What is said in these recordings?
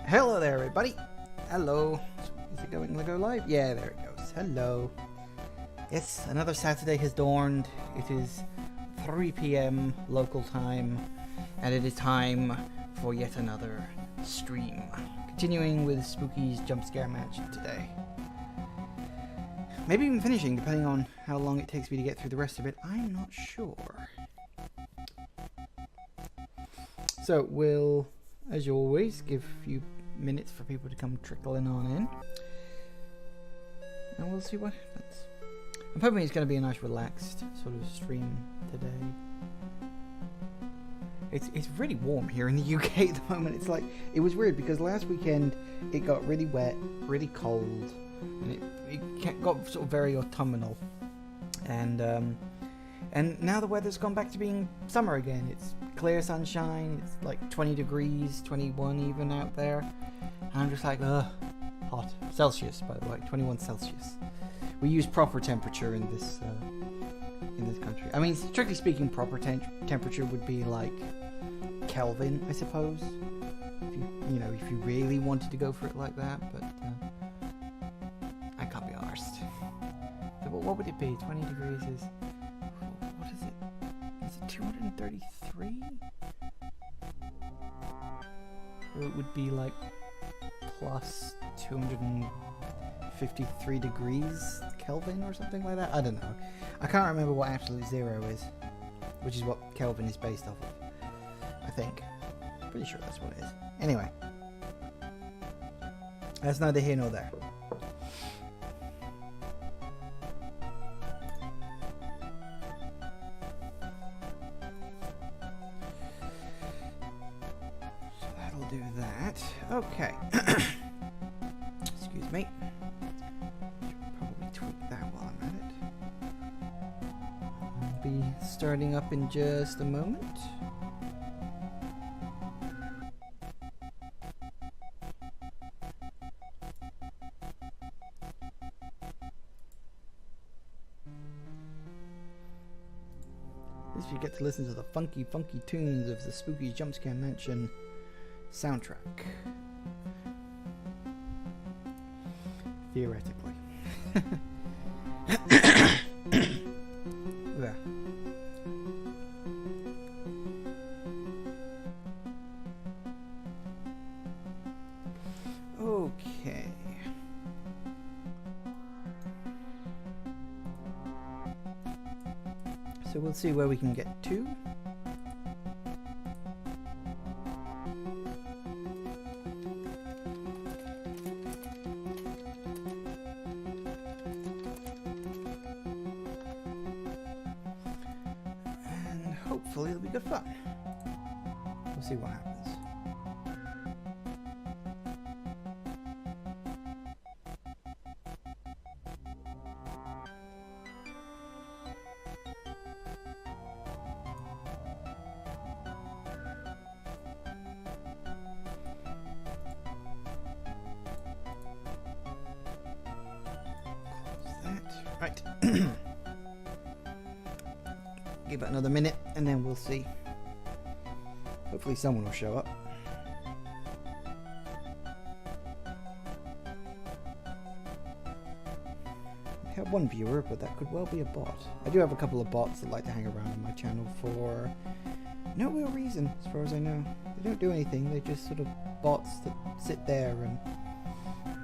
Hello there, everybody. Hello. Is it going to go live? Yeah, there it goes. Hello. Yes, another Saturday has dawned. It is 3 p.m. local time, and it is time for yet another stream. Continuing with Spooky's Jumpscare Mansion today. Maybe even finishing, depending on how long it takes me to get through the rest of it. I'm not sure. So we'll, as always, give a few minutes for people to come trickling on in. And we'll see what happens. I'm hoping it's going to be a nice relaxed sort of stream today. It's really warm here in the UK at the moment. It's like, it was weird because last weekend it got really wet, really cold, and it got sort of very autumnal. And now the weather's gone back to being summer again. It's clear sunshine, it's like 20 degrees, 21 even out there. And I'm just like, ugh, hot. Celsius, by the way, 21 Celsius. We use proper temperature in this country. I mean, strictly speaking, proper temperature would be like Kelvin, I suppose. If you really wanted to go for it like that, but I can't be arsed. So what would it be? 20 degrees is... What is it? Is it 233? Or it would be like plus 253 degrees Kelvin or something like that? I don't know. I can't remember what absolute zero is, which is what Kelvin is based off of. I think. Pretty sure that's what it is. Anyway. That's neither here nor there. So that'll do that. Okay. Excuse me. Should probably tweak that while I'm at it. I'll be starting up in just a moment. At least you get to listen to the funky, funky tunes of the Spooky Jumpscare Mansion soundtrack. Theoretically. There. Okay. So we'll see where we can get to. And hopefully it'll be good fun. We'll see what happens. Right. Give it another minute and then we'll see. Hopefully someone will show up. I have one viewer, but that could well be a bot. I do have a couple of bots that like to hang around on my channel for no real reason, as far as I know. They don't do anything, they're just sort of bots that sit there and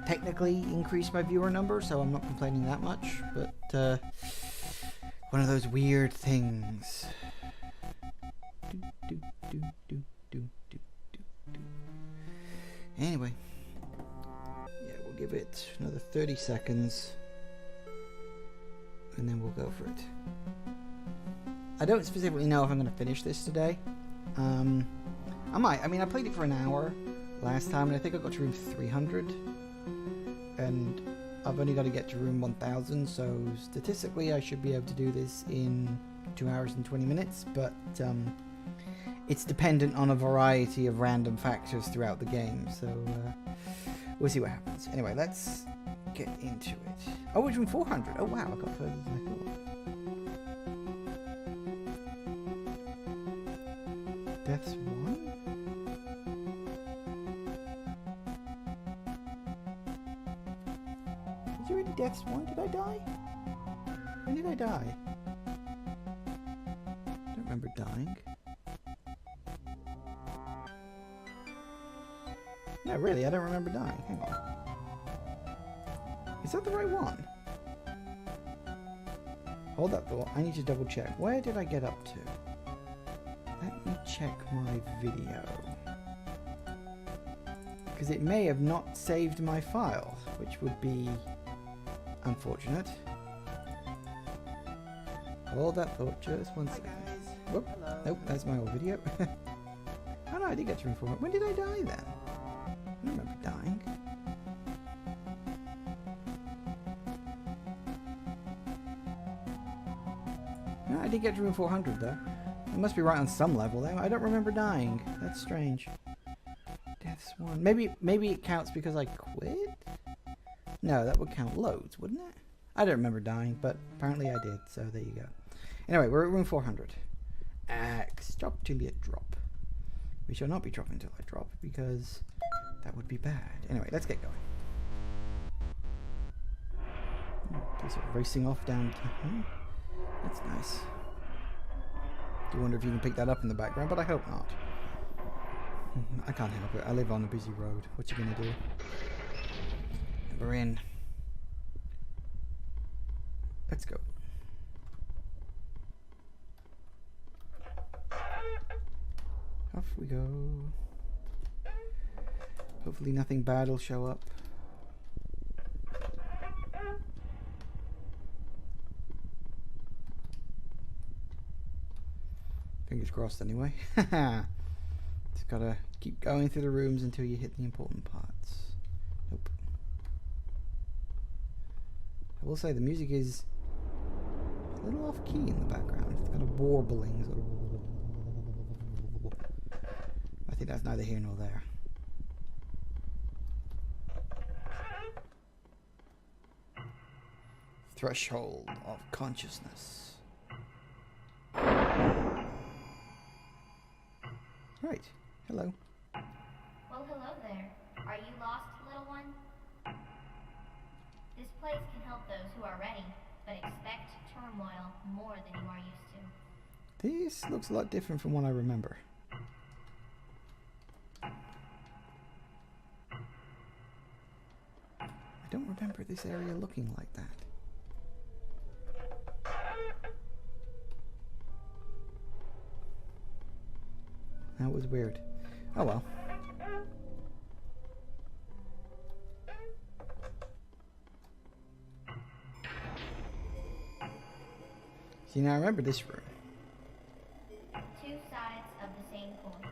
technically increase my viewer number, so I'm not complaining that much, but one of those weird things. Anyway, yeah, we'll give it another 30 seconds and then we'll go for it. I don't specifically know if I'm going to finish this today. I might. I mean, I played it for an hour last time and I think I got to room 300. And I've only got to get to room 1000, so statistically I should be able to do this in 2 hours and 20 minutes, but it's dependent on a variety of random factors throughout the game, so we'll see what happens. Anyway, let's get into it. Oh, it's room 400. Oh wow, I got further than I thought. Death's 1? Death's one? Did I die? When did I die? I don't remember dying. No, really, I don't remember dying. Hang on. Is that the right one? Hold that thought. I need to double check. Where did I get up to? Let me check my video. Because it may have not saved my file, which would be unfortunate. Hold that thought just one second. Whoop. Nope, that's my old video. Oh no, I did get to room 400. When did I die then? I don't remember dying. No, I did get to room 400 though. It must be right on some level though. I don't remember dying. That's strange. Death's one. Maybe it counts because I quit? No, that would count loads, wouldn't it? I don't remember dying, but apparently I did, so there you go. Anyway, we're at room 400. Stop till you drop. We shall not be dropping till I drop, because that would be bad. Anyway, let's get going. Just racing off down. That's nice. Do wonder if you can pick that up in the background, but I hope not. I can't help it. I live on a busy road. What you gonna do? We're in. Let's go. Off we go. Hopefully nothing bad will show up. Fingers crossed anyway. Just gotta keep going through the rooms until you hit the important parts. Nope. I will say the music is a little off key in the background. It's kind of warbling. Sort of. I think that's neither here nor there. Threshold of consciousness. Right. Hello. Well, hello there. Are you lost, little one? This place can help those who are ready, but expect turmoil more than you are used to. This looks a lot different from what I remember. I don't remember this area looking like that. That was weird. Oh well. See, now I remember this room. Two sides of the same coin.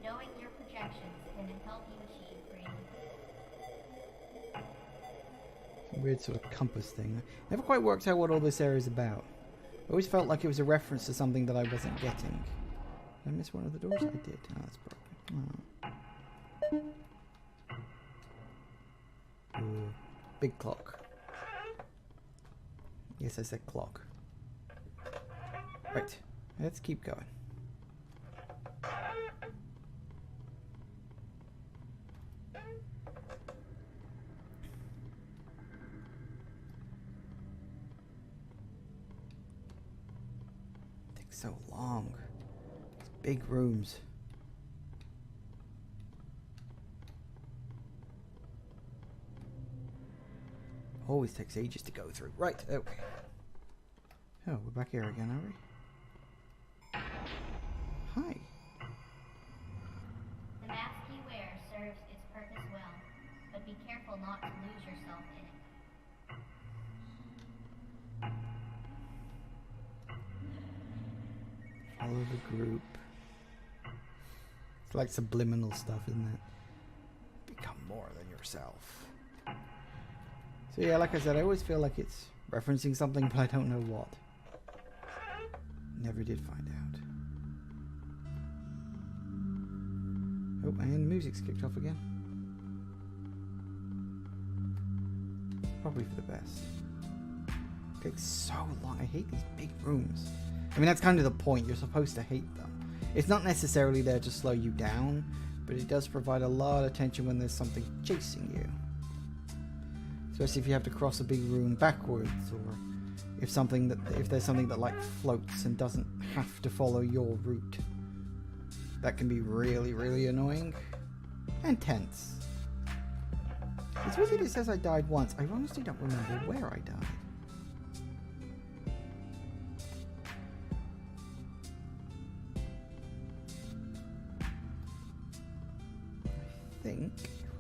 Knowing your projections can help you achieve greatness. Some weird sort of compass thing. Never quite worked out what all this area is about. I always felt like it was a reference to something that I wasn't getting. Did I miss one of the doors? I did. Oh, that's broken. Oh. Ooh, big clock. Yes, I said clock. Right, let's keep going. It takes so long. Big rooms. Always takes ages to go through. Right, okay. Oh, we're back here again, are we? Hi. The mask you wear serves its purpose well, but be careful not to lose yourself in it. Follow the group. It's like subliminal stuff, isn't it? Become more than yourself. So yeah, like I said, I always feel like it's referencing something, but I don't know what. Never did find out. Oh, and music's kicked off again. Probably for the best. It takes so long. I hate these big rooms. I mean, that's kind of the point. You're supposed to hate them. It's not necessarily there to slow you down, but it does provide a lot of tension when there's something chasing you. Especially if you have to cross a big room backwards, or if there's something that like floats and doesn't have to follow your route. That can be really, really annoying. And tense. It's weird that it says I died once. I honestly don't remember where I died. I think,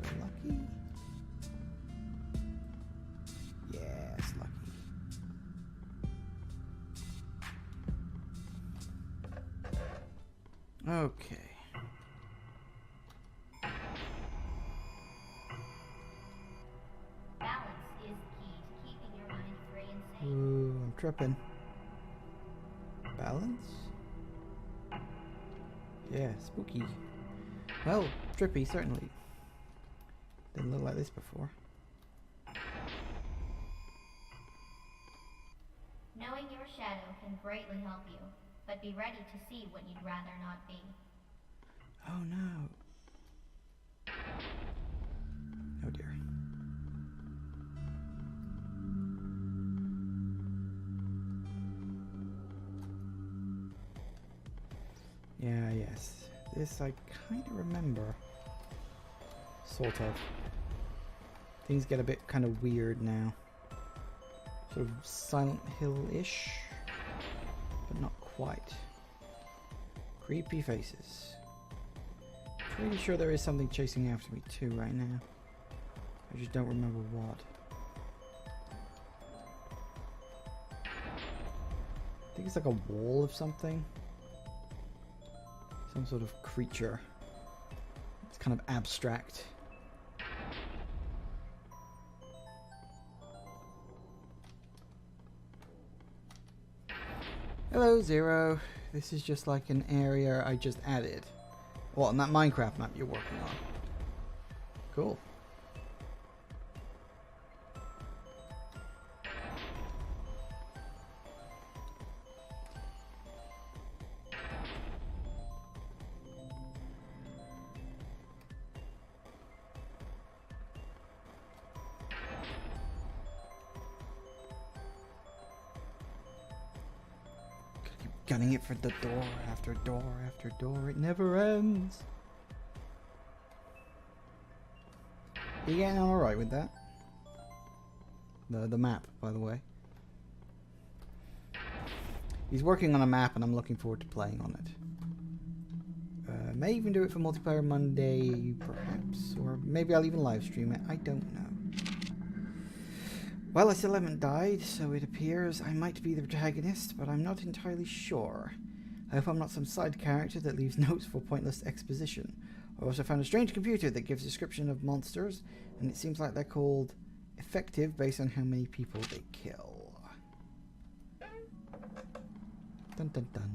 if we're lucky. Yes, lucky. Okay. Balance is key to keeping your mind free and sane. Ooh, I'm tripping. Balance? Yeah, spooky. Well, trippy, certainly. Didn't look like this before. Knowing your shadow can greatly help you, but be ready to see what you'd rather not be. Oh no. Oh dear. Yeah, yes. This I kind of remember. Sort of. Things get a bit kind of weird now. Sort of Silent Hill-ish. But not quite. Creepy faces. Pretty sure there is something chasing after me too right now. I just don't remember what. I think it's like a wall of something. Some sort of creature. It's kind of abstract. Hello, Zero. This is just like an area I just added. Well, on that Minecraft map you're working on. Cool. Gunning it for the door after door after door. It never ends. You getting on alright with that? The map, by the way. He's working on a map and I'm looking forward to playing on it. May even do it for multiplayer Monday, perhaps. Or maybe I'll even live stream it. I don't know. Well, I still haven't died, so it appears I might be the protagonist, but I'm not entirely sure. I hope I'm not some side character that leaves notes for pointless exposition. I also found a strange computer that gives a description of monsters, and it seems like they're called effective based on how many people they kill. Dun dun dun.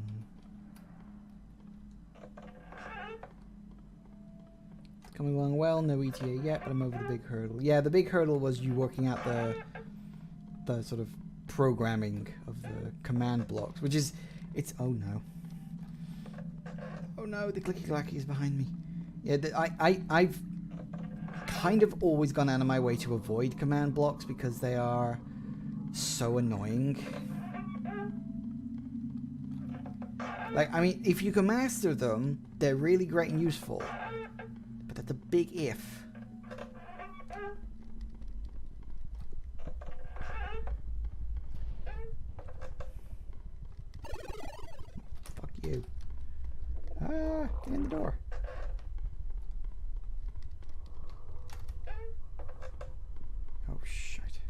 It's coming along well, no ETA yet, but I'm over the big hurdle. Yeah, the big hurdle was you working out the sort of programming of the command blocks, which is, it's, oh no. Oh no, the clicky clacky is behind me. Yeah, I've kind of always gone out of my way to avoid command blocks because they are so annoying. Like, I mean, if you can master them, they're really great and useful. But that's a big if. Fuck you. Ah, get in the door. Oh, shit.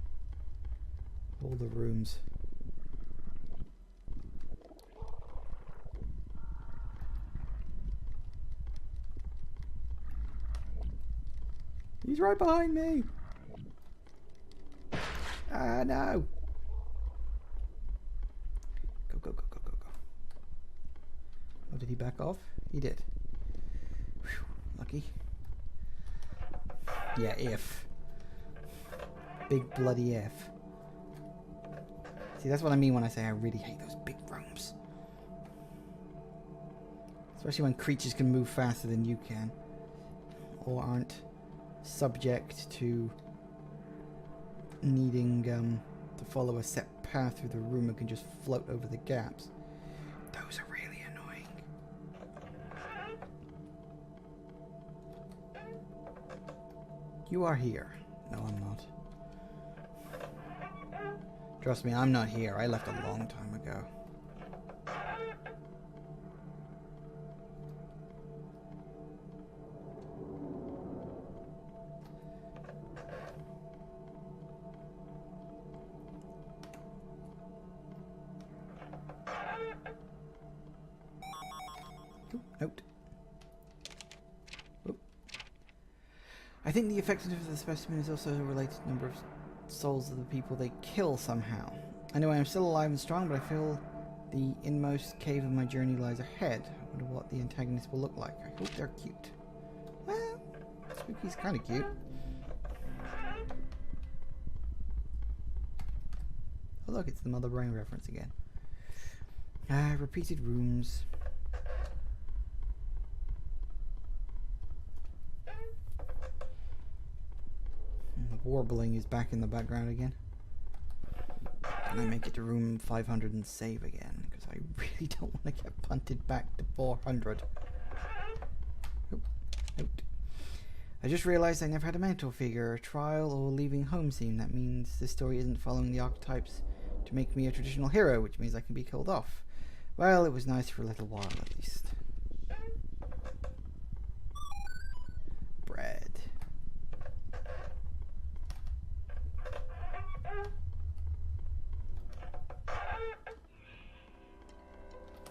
All the rooms. He's right behind me. Ah, no. Go, go, go, go, go, go. Oh, did he back off? He did. Whew, lucky. Yeah, if. Big bloody F. See, that's what I mean when I say I really hate those big rooms. Especially when creatures can move faster than you can. Or aren't subject to needing to follow a set path through the room and can just float over the gaps. Those are really annoying. You are here. No, I'm not. Trust me, I'm not here. I left a long time ago. Ooh, note. Oop. I think the effectiveness of the specimen is also related to the number of souls of the people they kill somehow. Anyway, I'm still alive and strong, but I feel the inmost cave of my journey lies ahead. I wonder what the antagonist will look like. I hope they're cute. Well, Spooky's kind of cute. Oh look, it's the Mother Brain reference again. Repeated rooms. The warbling is back in the background again. Can I make it to room 500 and save again? Because I really don't want to get punted back to 400. Nope. Nope. I just realized I never had a mentor figure, a trial, or leaving home scene. That means this story isn't following the archetypes to make me a traditional hero, which means I can be killed off. Well, it was nice for a little while at least. Bread.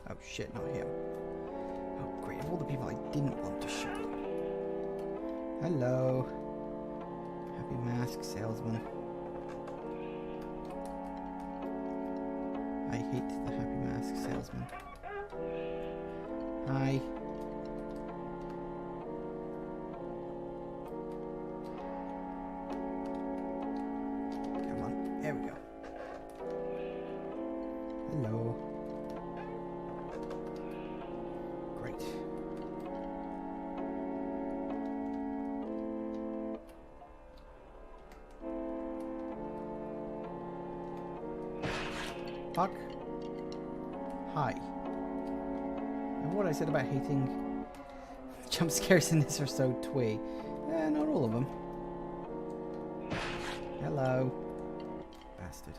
Oh shit, not him. Oh great, of all the people I didn't want to shoot. Hello. Happy mask salesman. I hate the happy mask salesman. Hi. Come on, there we go. Hello. Great. Fuck. Hi. And what I said about hating jump scares in this are so twee. Not all of them. Hello. Bastard.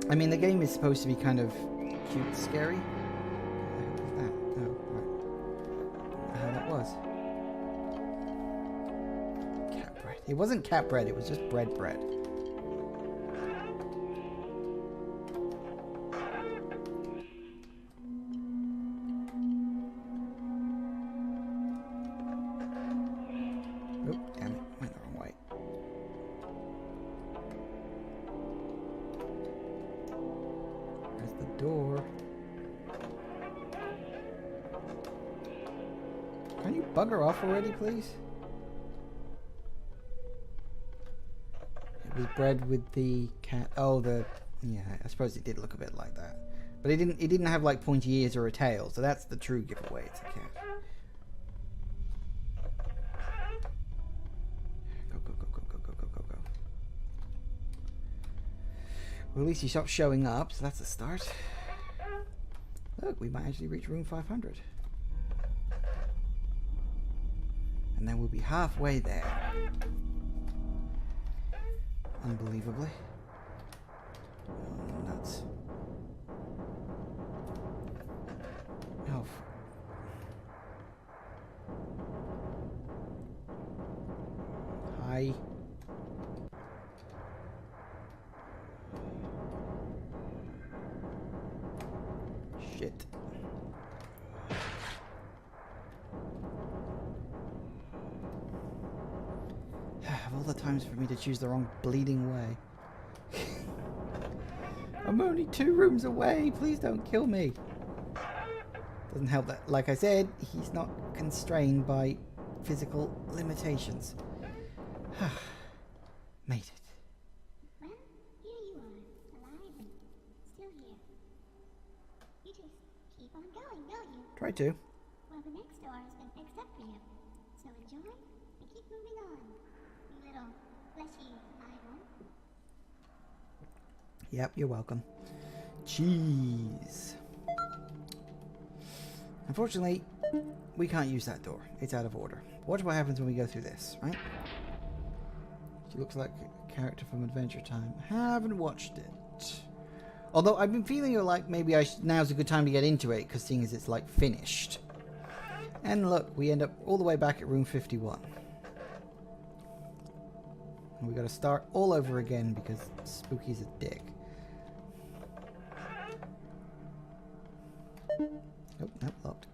I mean, the game is supposed to be kind of cute, scary. What the heck was that? Oh, right. How that was. Cat bread. It wasn't cat bread, it was just bread. Oh, damn it. Went the wrong way. There's the door. Can you bugger off already, please? It was bread with the cat. Oh, yeah. I suppose it did look a bit like that, but it didn't have like pointy ears or a tail. So that's the true giveaway. It's a cat. Go. Well, at least he stopped showing up, so that's a start. Look, we might actually reach room 500. And then we'll be halfway there. Unbelievably. Oh, nuts. Oh. Hi. Shit. Of all the times for me to choose the wrong bleeding way. I'm only 2 rooms away. Please don't kill me. Doesn't help that, like I said, he's not constrained by physical limitations. Made it. Well, here you are, alive Try to. Well, the next door has been fixed up for you. So enjoy and keep moving on, you little fleshy idol. Yep, you're welcome. Jeez. Unfortunately, we can't use that door. It's out of order. Watch what happens when we go through this, right? She looks like a character from Adventure Time. Haven't watched it. Although I've been feeling like maybe now's a good time to get into it, because seeing as it's like finished. And look, we end up all the way back at room 51. And we got to start all over again because Spooky's a dick. Nope, nope, locked.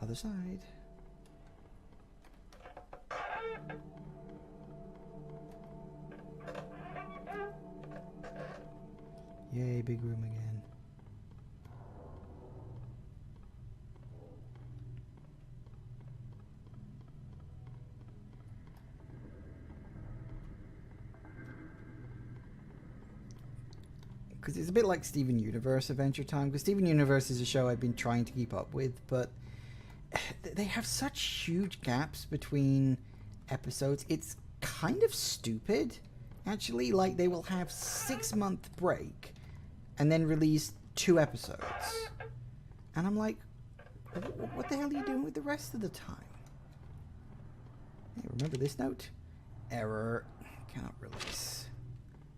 Other side. Yay, big room again. Because it's a bit like Steven Universe Adventure Time. Because Steven Universe is a show I've been trying to keep up with, but they have such huge gaps between episodes. It's kind of stupid, actually. Like, they will have 6-month break and then release 2 episodes. And I'm like, what the hell are you doing with the rest of the time? Hey, remember this note? Error. Cannot release.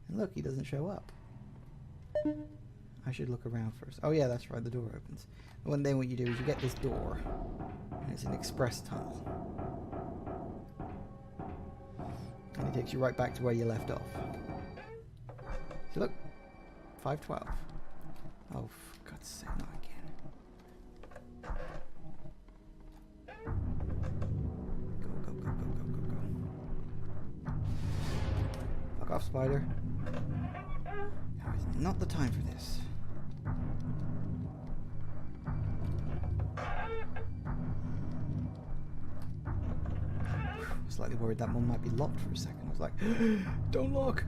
And look, he doesn't show up. I should look around first. Oh yeah, that's right, the door opens. And then what you do is you get this door. And it's an express tunnel. And it takes you right back to where you left off. So look, 512. Oh, for God's sake, not again. Go, go, go, go, go, go, go. Fuck off, spider. Now is not the time for this. Slightly worried that one might be locked for a second. I was like, don't lock!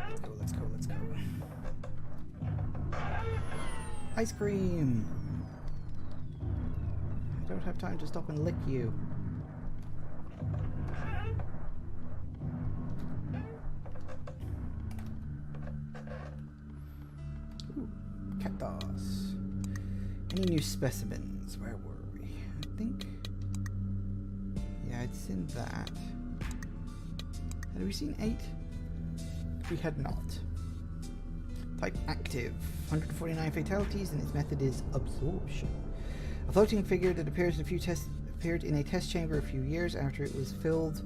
Let's go, let's go, let's go. Ice cream! I don't have time to stop and lick you. Ooh, cactus. Any new specimens? Where were we? I think... yeah, it's in that. Had we seen 8? We had not. Type active. 149 fatalities, and its method is absorption. A floating figure that appeared in a test chamber a few years after it was filled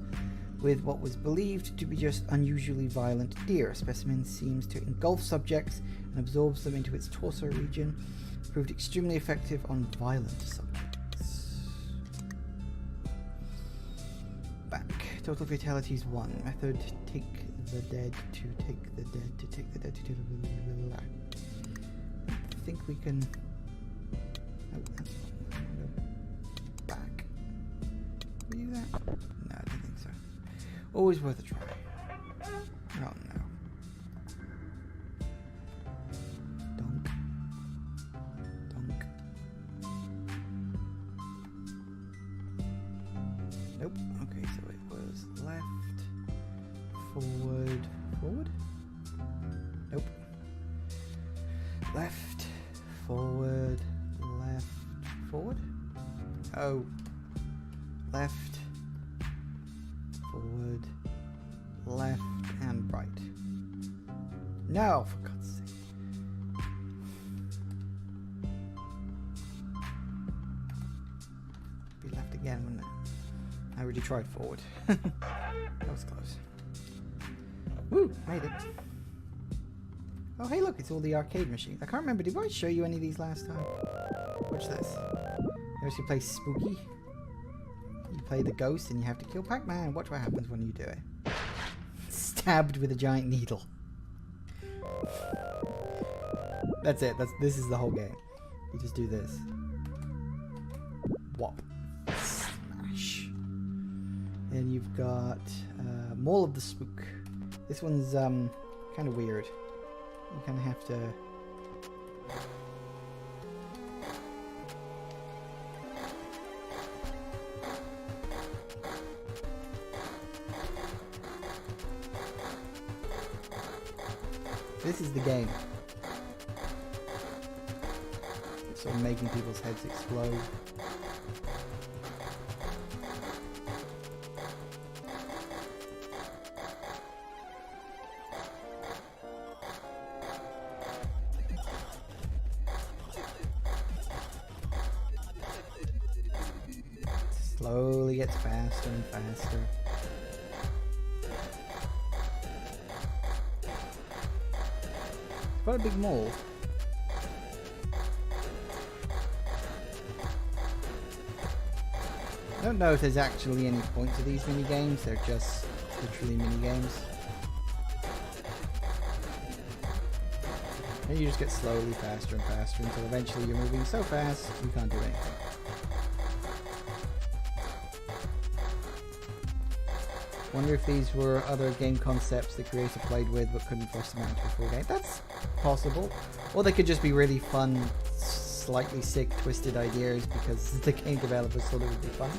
with what was believed to be just unusually violent deer. A specimen seems to engulf subjects and absorbs them into its torso region. Proved extremely effective on violent subjects. Back. Total fatalities 1. Method: take the dead to take the dead to take the dead to take the dead. I think we can... oh, that's back. Can we do that? No, I don't think so. Always worth a try. Oh no. Dunk. Dunk. Nope. Okay, so it was left, forward, forward? Nope. Left, forward, left, forward? Oh. Left, forward, left, and right. No, for God's sake. Be left again, wouldn't it? I already tried forward. That was close. Woo, made it. Oh, hey, look, it's all the arcade machines. I can't remember, did I show you any of these last time? Watch this. There's you play Spooky. You play the ghost and you have to kill Pac-Man. Watch what happens when you do it. Stabbed with a giant needle. That's it. This is the whole game. You just do this. Whop. Smash. And you've got Mall of the Spook. This one's kind of weird. You kind of have to... This is the game. It's sort of making people's heads explode. Slowly gets faster and faster. Quite a big mall. I don't know if there's actually any point to these mini games. They're just literally mini games. And you just get slowly faster and faster until eventually you're moving so fast you can't do anything. Wonder if these were other game concepts the creator played with but couldn't flesh them out into a full game. That's possible. Or they could just be really fun, slightly sick, twisted ideas because the game developers thought it would be fun.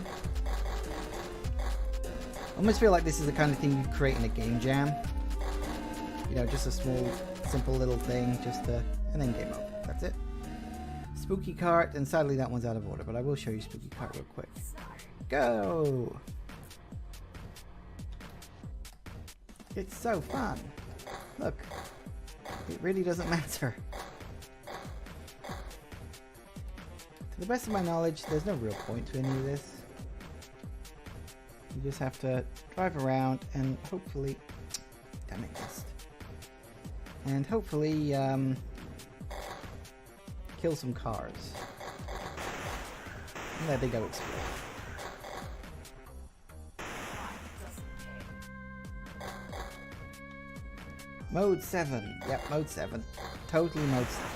I almost feel like this is the kind of thing you'd create in a game jam. You know, just a small, simple little thing, and then game over. That's it. Spooky Cart, and sadly that one's out of order, but I will show you Spooky Cart real quick. Go! It's so fun. Look, it really doesn't matter. To the best of my knowledge, there's no real point to any of this. You just have to drive around and hopefully... Damn it, missed. And hopefully, kill some cars. And there they go explode. Mode 7. Yep, mode 7. Totally mode 7.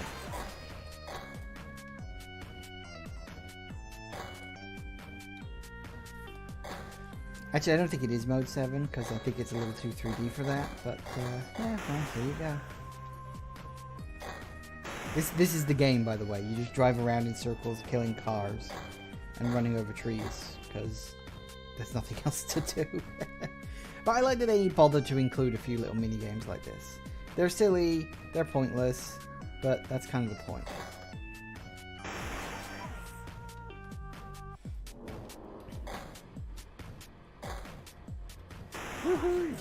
Actually, I don't think it is mode 7, because I think it's a little too 3D for that, but, yeah, well, there you go. This is the game, by the way. You just drive around in circles, killing cars, and running over trees, because there's nothing else to do. But I like that they bothered to include a few little mini games like this. They're silly, they're pointless, but that's kind of the point. Woohoo!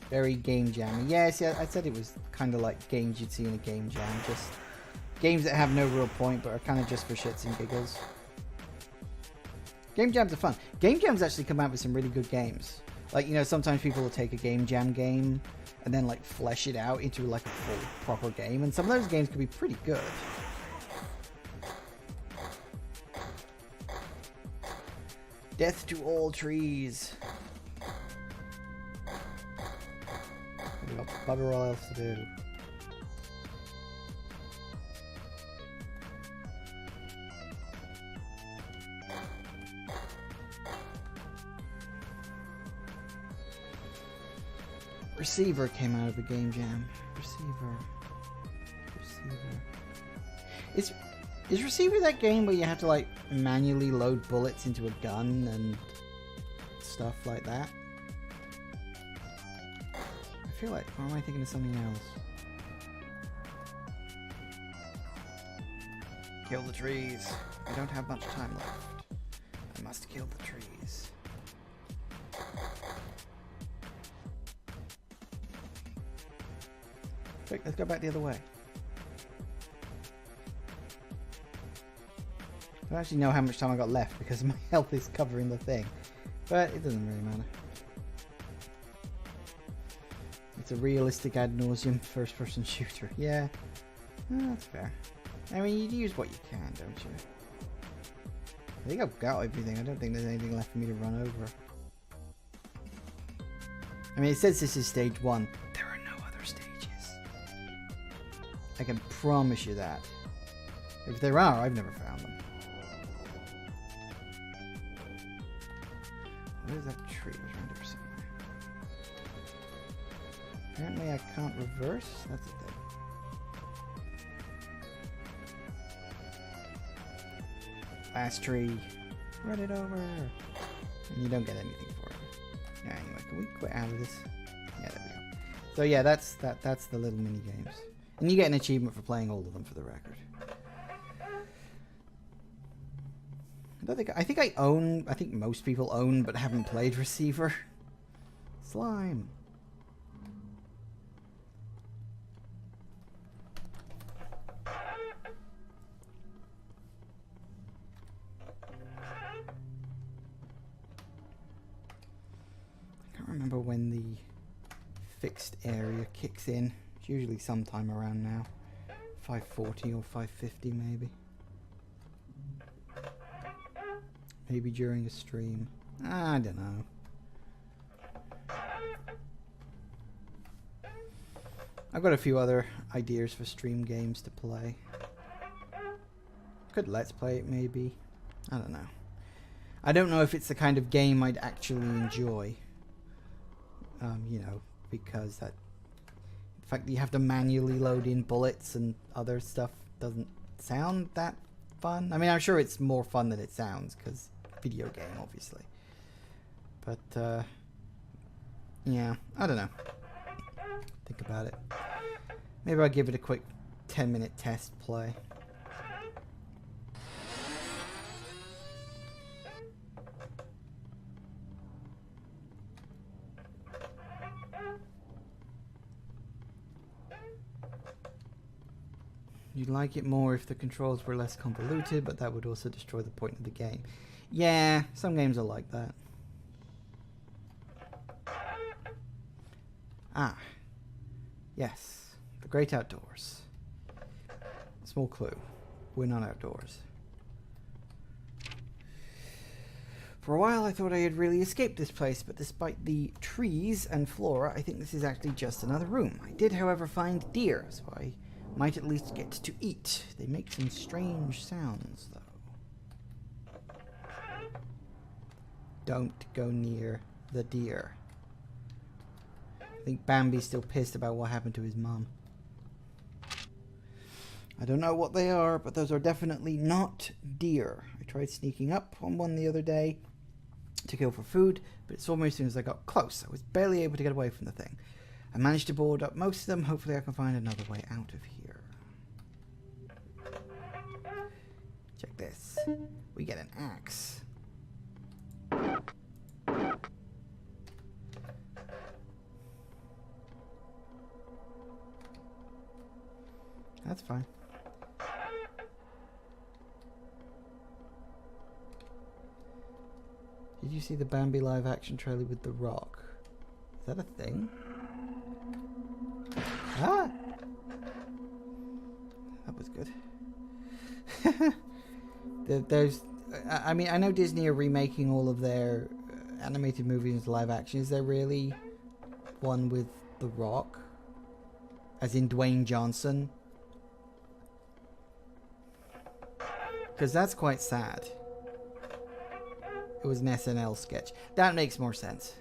Very game jammy. Yes, yeah, I said it was kind of like games you'd see in a game jam. Just games that have no real point, but are kind of just for shits and giggles. Game jams are fun. Game jams actually come out with some really good games. Like, you know, sometimes people will take a game jam game and then, like, flesh it out into, like, a full, proper game. And some of those games can be pretty good. Death to all trees. We've got bugger all else to do. Receiver came out of the game jam. Receiver. Is Receiver that game where you have to like manually load bullets into a gun and stuff like that? I feel like, or am I thinking of something else? Kill the trees. I don't have much time left. I must kill the trees. Quick, let's go back the other way. I don't actually know how much time I got left because my health is covering the thing. But it doesn't really matter. It's a realistic ad nauseum first person shooter. Yeah, that's fair. I mean, you use what you can, don't you? I think I've got everything. I don't think there's anything left for me to run over. I mean, it says this is stage 1. There are no other stages. I can promise you that. If there are, I've never found them. Where's that tree? It was around there somewhere. Apparently I can't reverse. That's a thing. Last tree. Run it over. And you don't get anything for it. Yeah, anyway, can we quit out of this? Yeah, there we go. So yeah, that's the little mini games. And you get an achievement for playing all of them, for the record. I think most people own but haven't played Receiver. Slime. I can't remember when the fixed area kicks in. It's usually sometime around now. 5:40 or 5:50 maybe. Maybe during a stream. I don't know. I've got a few other ideas for stream games to play. Could let's play it maybe. I don't know. I don't know if it's the kind of game I'd actually enjoy. You know, because the fact that you have to manually load in bullets and other stuff doesn't sound that fun. I mean, I'm sure it's more fun than it sounds, because video game, obviously. But, yeah, I don't know. Think about it. Maybe I'll give it a quick 10-minute test play. You'd like it more if the controls were less convoluted, but that would also destroy the point of the game. Yeah, some games are like that. Ah. Yes. The great outdoors. Small clue. We're not outdoors. For a while I thought I had really escaped this place, but despite the trees and flora, I think this is actually just another room. I did, however, find deer, so I might at least get to eat. They make some strange sounds, though. Don't go near the deer. I think Bambi's still pissed about what happened to his mum. I don't know what they are, but those are definitely not deer. I tried sneaking up on one the other day to kill for food, but it saw me as soon as I got close. I was barely able to get away from the thing. I managed to board up most of them. Hopefully I can find another way out of here. Check this. We get an axe. That's fine. Did you see the Bambi live action trailer with The Rock? Is that a thing? Ah! That was good. There's... I mean, I know Disney are remaking all of their animated movies into live action. Is there really one with The Rock? As in Dwayne Johnson? Because that's quite sad. It was an SNL sketch. That makes more sense.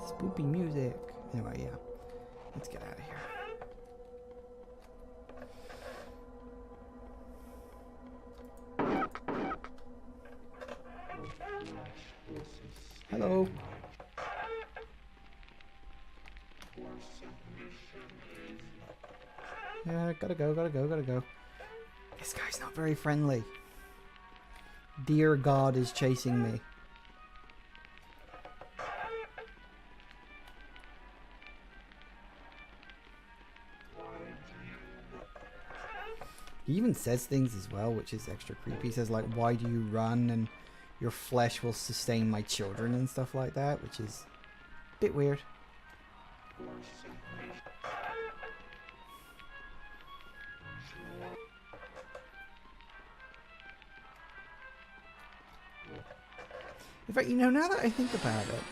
Spoopy music. Anyway, yeah. Let's get out of here. Hello. Yeah, gotta go. This guy's not very friendly. Dear God is chasing me. He even says things as well, which is extra creepy. He says, like, why do you run? And your flesh will sustain my children and stuff like that, which is a bit weird. In fact, you know, now that I think about it,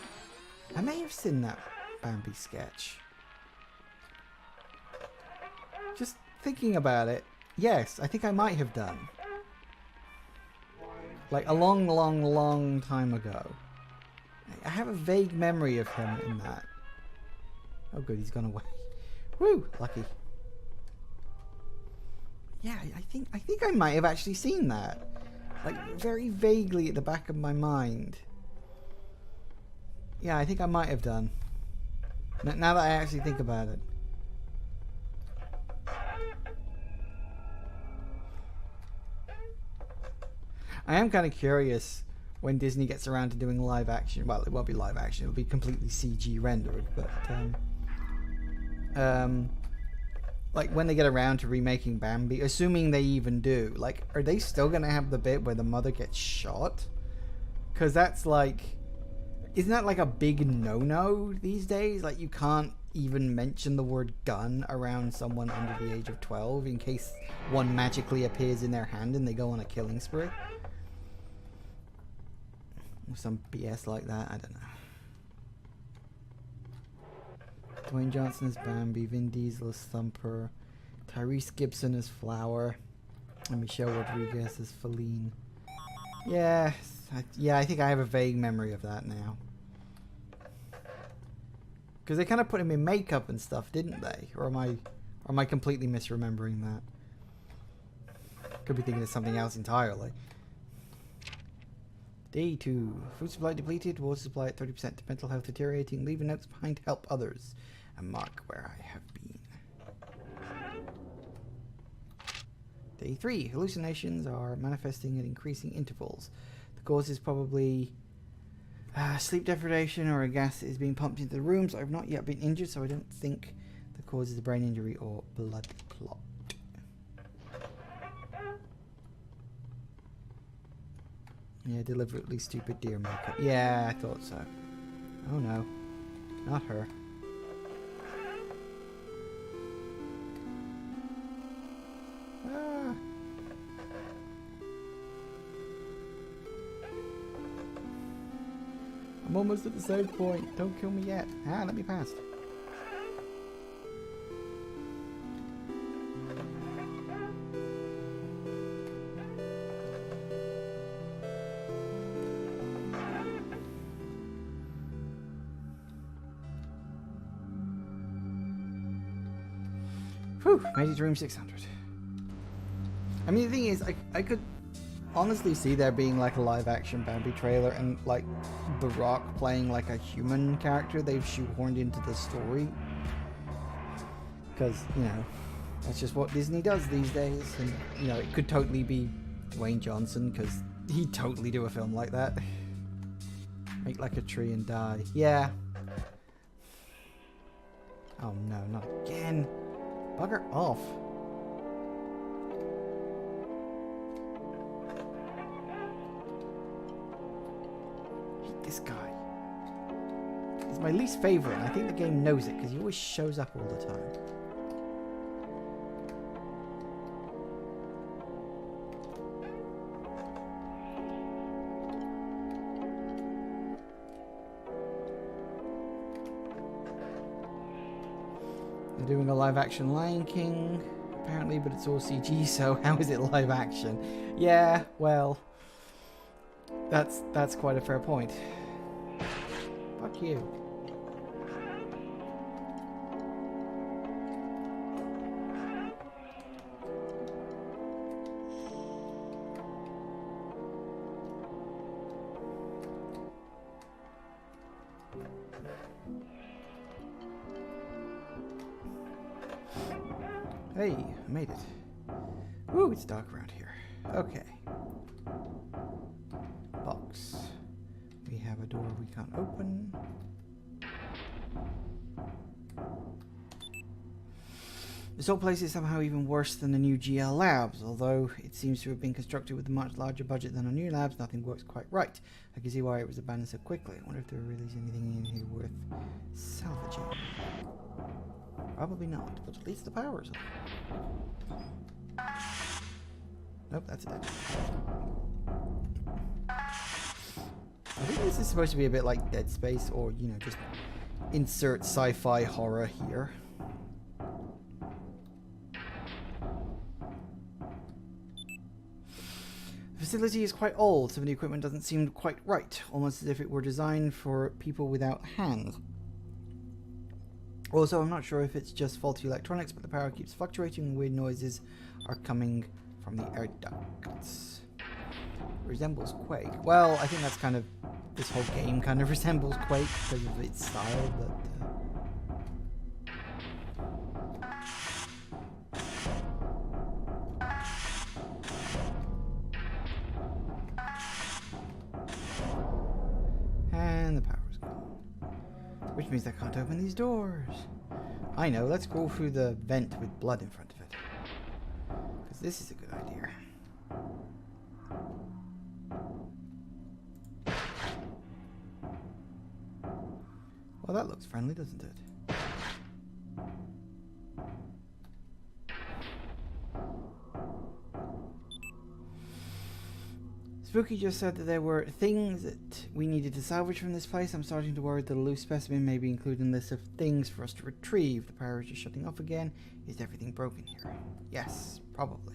I may have seen that Bambi sketch. Just thinking about it, yes, I think I might have done. Like a long, long, long time ago. I have a vague memory of him in that. Oh good, he's gone away. Woo! Lucky. Yeah, I think I might have actually seen that. Like very vaguely at the back of my mind. Yeah, I think I might have done. Now that I actually think about it. I am kind of curious when Disney gets around to doing live action. Well, it won't be live action. It'll be completely CG rendered. But like when they get around to remaking Bambi, assuming they even do, like, are they still gonna have the bit where the mother gets shot? Because that's like, isn't that like a big no-no these days? Like you can't even mention the word gun around someone under the age of 12 in case one magically appears in their hand and they go on a killing spree. Or some BS like that, I don't know. Dwayne Johnson as Bambi, Vin Diesel as Thumper, Tyrese Gibson as Flower, and Michelle Rodriguez as Feline. Yeah, I think I have a vague memory of that now. Because they kind of put him in makeup and stuff, didn't they? Or am I completely misremembering that? Could be thinking of something else entirely. Day 2. Food supply depleted, water supply at 30%, mental health deteriorating, leaving notes behind to help others, and mark where I have been. Day 3. Hallucinations are manifesting at increasing intervals. The cause is probably sleep deprivation or a gas that is being pumped into the rooms. I've not yet been injured, so I don't think the cause is a brain injury or blood clot. Yeah, deliberately stupid deer makeup. Yeah, I thought so. Oh no. Not her. Ah. I'm almost at the save point. Don't kill me yet. Ah, let me pass. Whew, made it to room 600. I mean, the thing is, I could honestly see there being like a live action Bambi trailer and like The Rock playing like a human character they've shoehorned into the story. Because, you know, that's just what Disney does these days. And, you know, it could totally be Dwayne Johnson because he'd totally do a film like that. Make like a tree and die. Yeah. Oh no, not again. Bugger off. Hate this guy. He's my least favorite, and I think the game knows it because he always shows up all the time. They're doing a live action Lion King, apparently, but it's all CG, so how is it live action? Yeah, well, that's quite a fair point. Fuck you. Hey, I made it. Ooh, it's dark around here. Okay. Box. We have a door we can't open. This whole place is somehow even worse than the new GL Labs, although it seems to have been constructed with a much larger budget than our new labs. Nothing works quite right. I can see why it was abandoned so quickly. I wonder if there really is anything in here worth salvaging. Probably not, but at least the power's on. Nope, that's it. I think this is supposed to be a bit like Dead Space, or, you know, just insert sci-fi horror here. facility is quite old. Some of the equipment doesn't seem quite right, almost as if it were designed for people without hands. Also, I'm not sure if it's just faulty electronics, but the power keeps fluctuating and weird noises are coming from the air ducts. Resembles Quake. Well, I think that's kind of... this whole game kind of resembles Quake because of its style, but... And the power's gone. Which means I can't open these doors. I know, let's go through the vent with blood in front of it. Because this is a good idea. Well, that looks friendly, doesn't it? Spooky just said that there were things that we needed to salvage from this place. I'm starting to worry that a loose specimen may be included in the list of things for us to retrieve. The power is just shutting off again. Is everything broken here? Yes, probably.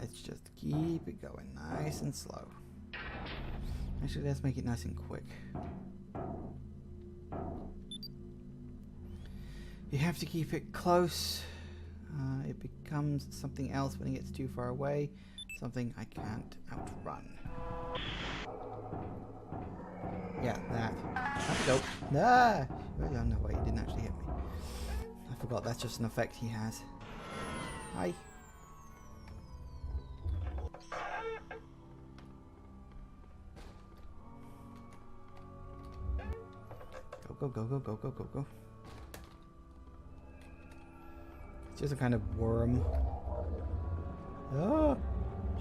Let's just keep it going nice and slow. Actually, let's make it nice and quick. You have to keep it close. It becomes something else when it gets too far away. Something I can't outrun. Yeah, that. Have to go. Ah! Oh, no, wait, he didn't actually hit me. I forgot, that's just an effect he has. Hi. Go, go, go, go, go, go, go. It's just a kind of worm. Oh,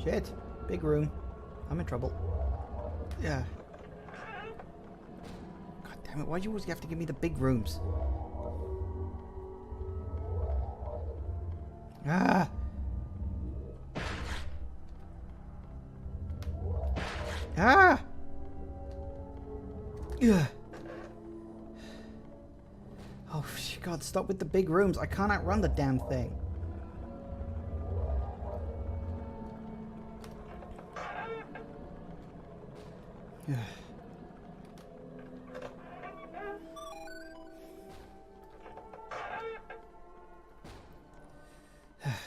shit. Big room. I'm in trouble. Yeah. God damn it, why do you always have to give me the big rooms? Ah! Ah! Yeah. Oh, God, stop with the big rooms. I can't outrun the damn thing. Yeah.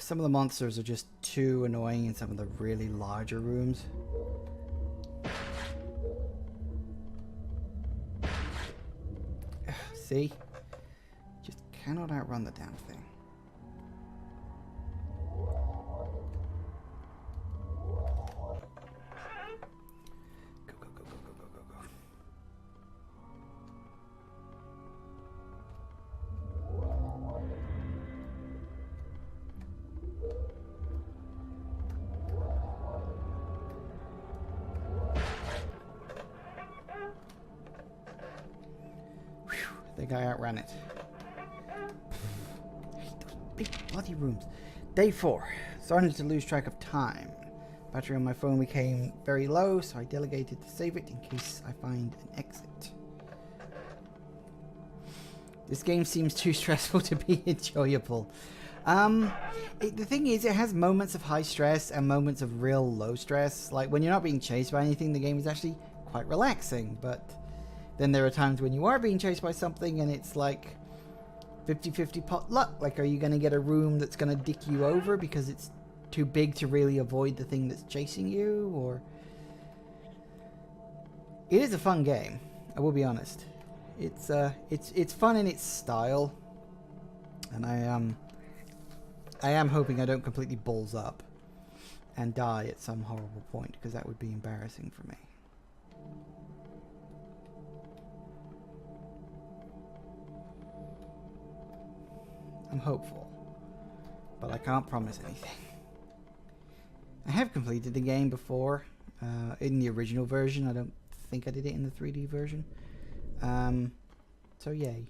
Some of the monsters are just too annoying in some of the really larger rooms. See? Just cannot outrun the damn thing. Go, go, go, go, go, go, go, go. I think I outran it. I hate those big bloody rooms. Day 4. Starting to lose track of time. Battery on my phone became very low, so I delegated to save it in case I find an exit. This game seems too stressful to be enjoyable. The thing is, it has moments of high stress and moments of real low stress. Like, when you're not being chased by anything, the game is actually quite relaxing, but then there are times when you are being chased by something and it's like 50-50 pot luck. Like, are you going to get a room that's going to dick you over because it's too big to really avoid the thing that's chasing you? Or it is a fun game, I will be honest. It's fun in its style, and I am hoping I don't completely balls up and die at some horrible point, because that would be embarrassing for me. I'm hopeful, but I can't promise anything. I have completed the game before, in the original version. I don't think I did it in the 3D version. So yay.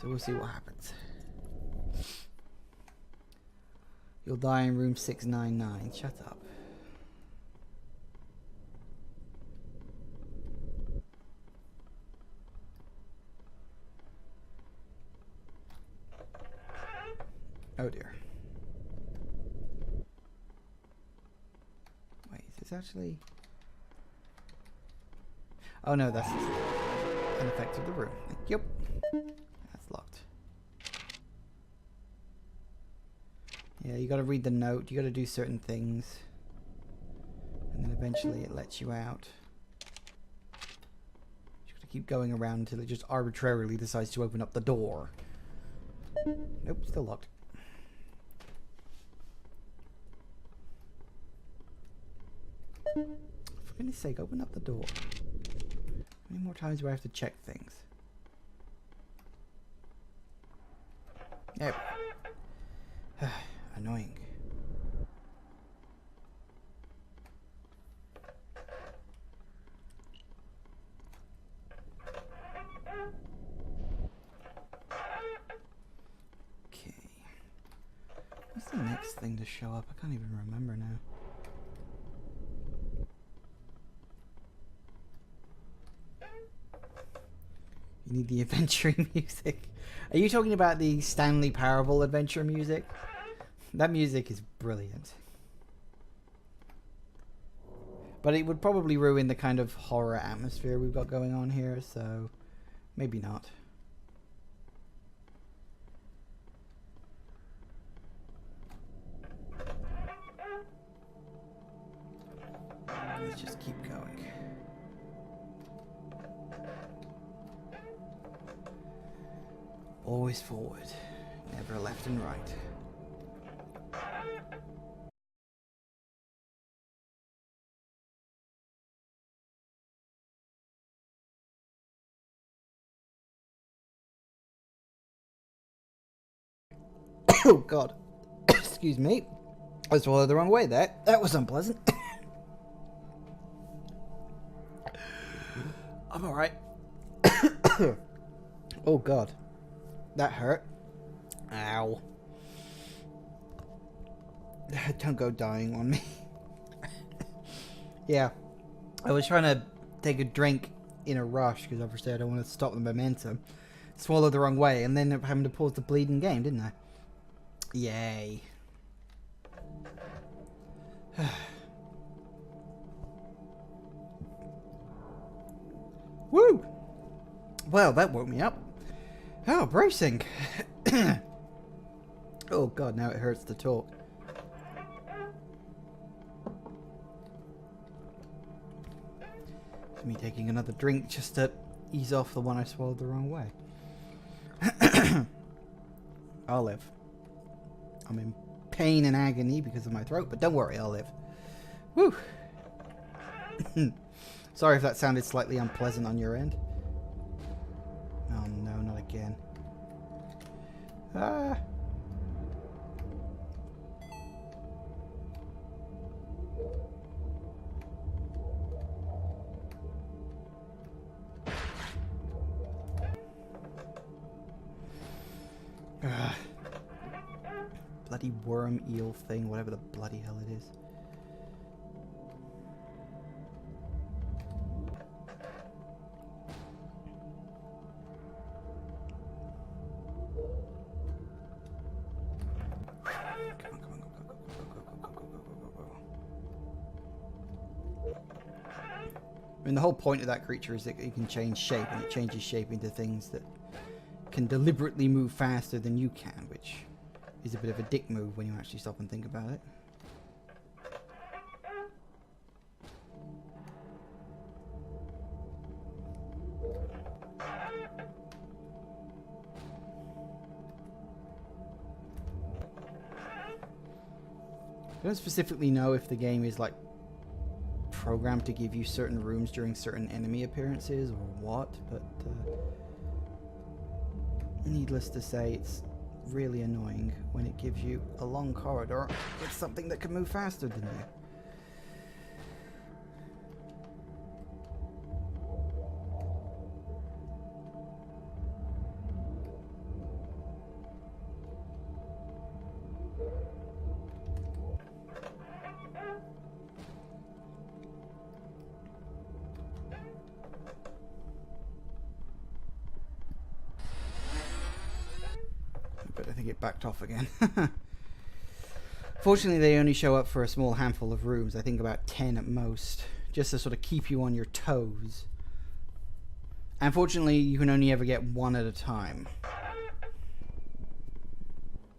So we'll see what happens. You'll die in room 699. Shut up. Oh dear. Wait, is this actually... Oh no, that's an effect of the room. Yep. That's locked. Yeah, you gotta read the note, you gotta do certain things. And then eventually it lets you out. You gotta keep going around until it just arbitrarily decides to open up the door. Nope, still locked. For goodness sake, open up the door. How many more times do I have to check things? There we go. Annoying. Okay. What's the next thing to show up? I can't even remember now. You need the adventuring music. Are you talking about the Stanley Parable adventure music? That music is brilliant. But it would probably ruin the kind of horror atmosphere we've got going on here, so maybe not. Let's just keep going. Always forward, never left and right. Oh god. Excuse me. I swallowed the wrong way there. That was unpleasant. I'm alright. Oh god. That hurt. Ow. Don't go dying on me. Yeah. I was trying to take a drink in a rush because obviously I don't want to stop the momentum. Swallowed the wrong way and then having to pause the bleeding game, didn't I? Yay. Woo! Well, that woke me up. Oh, bracing. Oh god, now it hurts to talk. It's me taking another drink just to ease off the one I swallowed the wrong way. I'll live. I'm in pain and agony because of my throat, but don't worry, I'll live. Woo! Sorry if that sounded slightly unpleasant on your end. Oh no, not again. Ah! Ah. Bloody worm eel thing, whatever the bloody hell it is. I mean, the whole point of that creature is that it can change shape, and it changes shape into things that can deliberately move faster than you can, which is a bit of a dick move when you actually stop and think about it. I don't specifically know if the game is like programmed to give you certain rooms during certain enemy appearances or what, but needless to say, it's really annoying when it gives you a long corridor with something that can move faster than you. it backed off again. Fortunately, they only show up for a small handful of rooms. I think about 10 at most. Just to sort of keep you on your toes. Unfortunately, you can only ever get one at a time.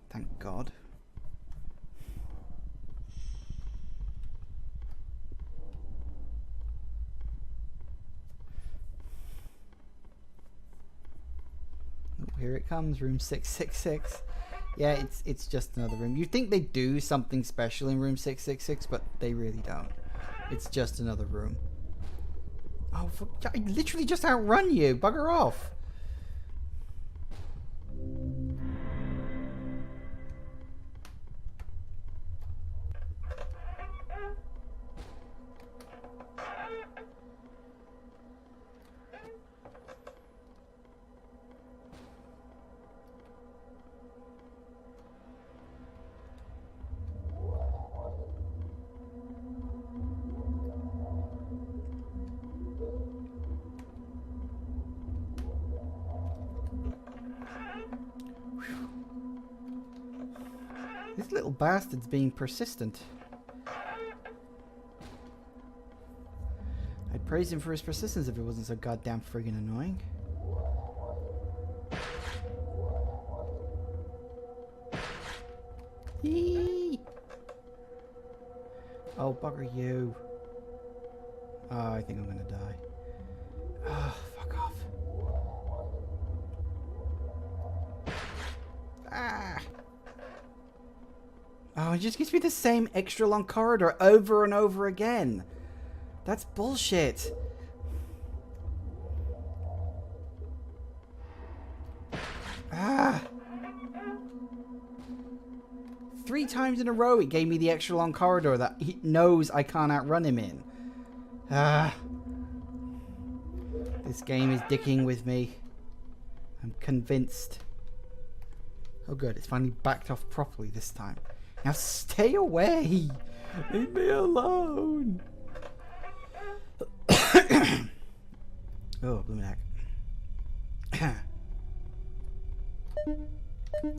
Thank God. Oh, here it comes, room 666. Yeah, it's just another room. You'd think they'd do something special in room 666, but they really don't. It's just another room. Oh, I literally just outrun you. Bugger off. This little bastard's being persistent. I'd praise him for his persistence if it wasn't so goddamn friggin' annoying. Eee! Oh, bugger you. Oh, I think I'm gonna die. Oh, fuck off. Ah! Oh, it just gives me the same extra long corridor over and over again. That's bullshit. Ah! 3 times in a row it gave me the extra long corridor that he knows I can't outrun him in. Ah! This game is dicking with me. I'm convinced. Oh good, it's finally backed off properly this time. Now stay away! Leave me alone! Oh, blooming heck.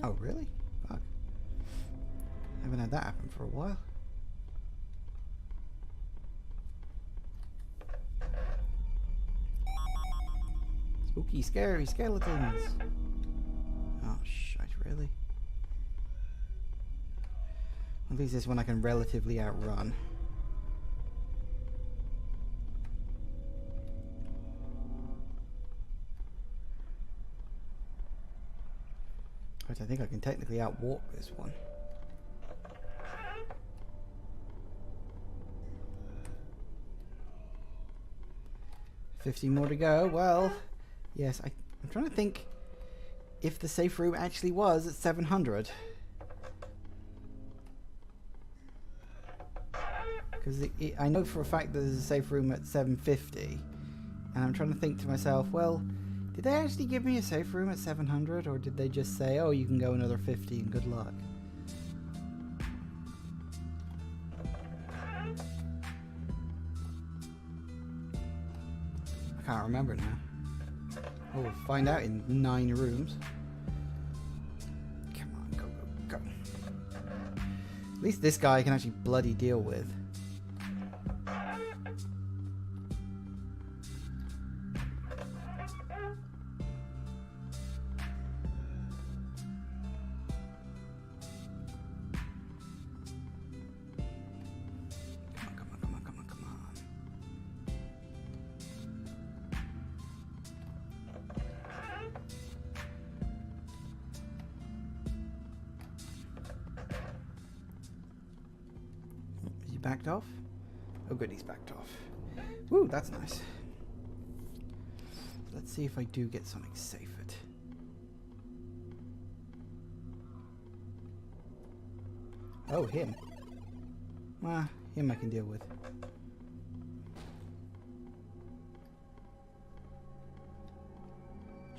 Oh, really? Fuck. Haven't had that happen for a while. Spooky, scary skeletons. Oh, shite, really? At least this one I can relatively outrun. Right, I think I can technically outwalk this one. $50 more to go. Well, yes, I'm trying to think if the safe room actually was at 700. Because I know for a fact that there's a safe room at 750. And I'm trying to think to myself, well, did they actually give me a safe room at 700? Or did they just say, oh, you can go another 50 and good luck? I can't remember now. Oh, we'll find out in 9 rooms. Come on, go, go, go. At least this guy I can actually bloody deal with. Backed off? Oh good, he's backed off. Woo, that's nice. Let's see if I do get something safe it. Oh, him. Ah, him I can deal with.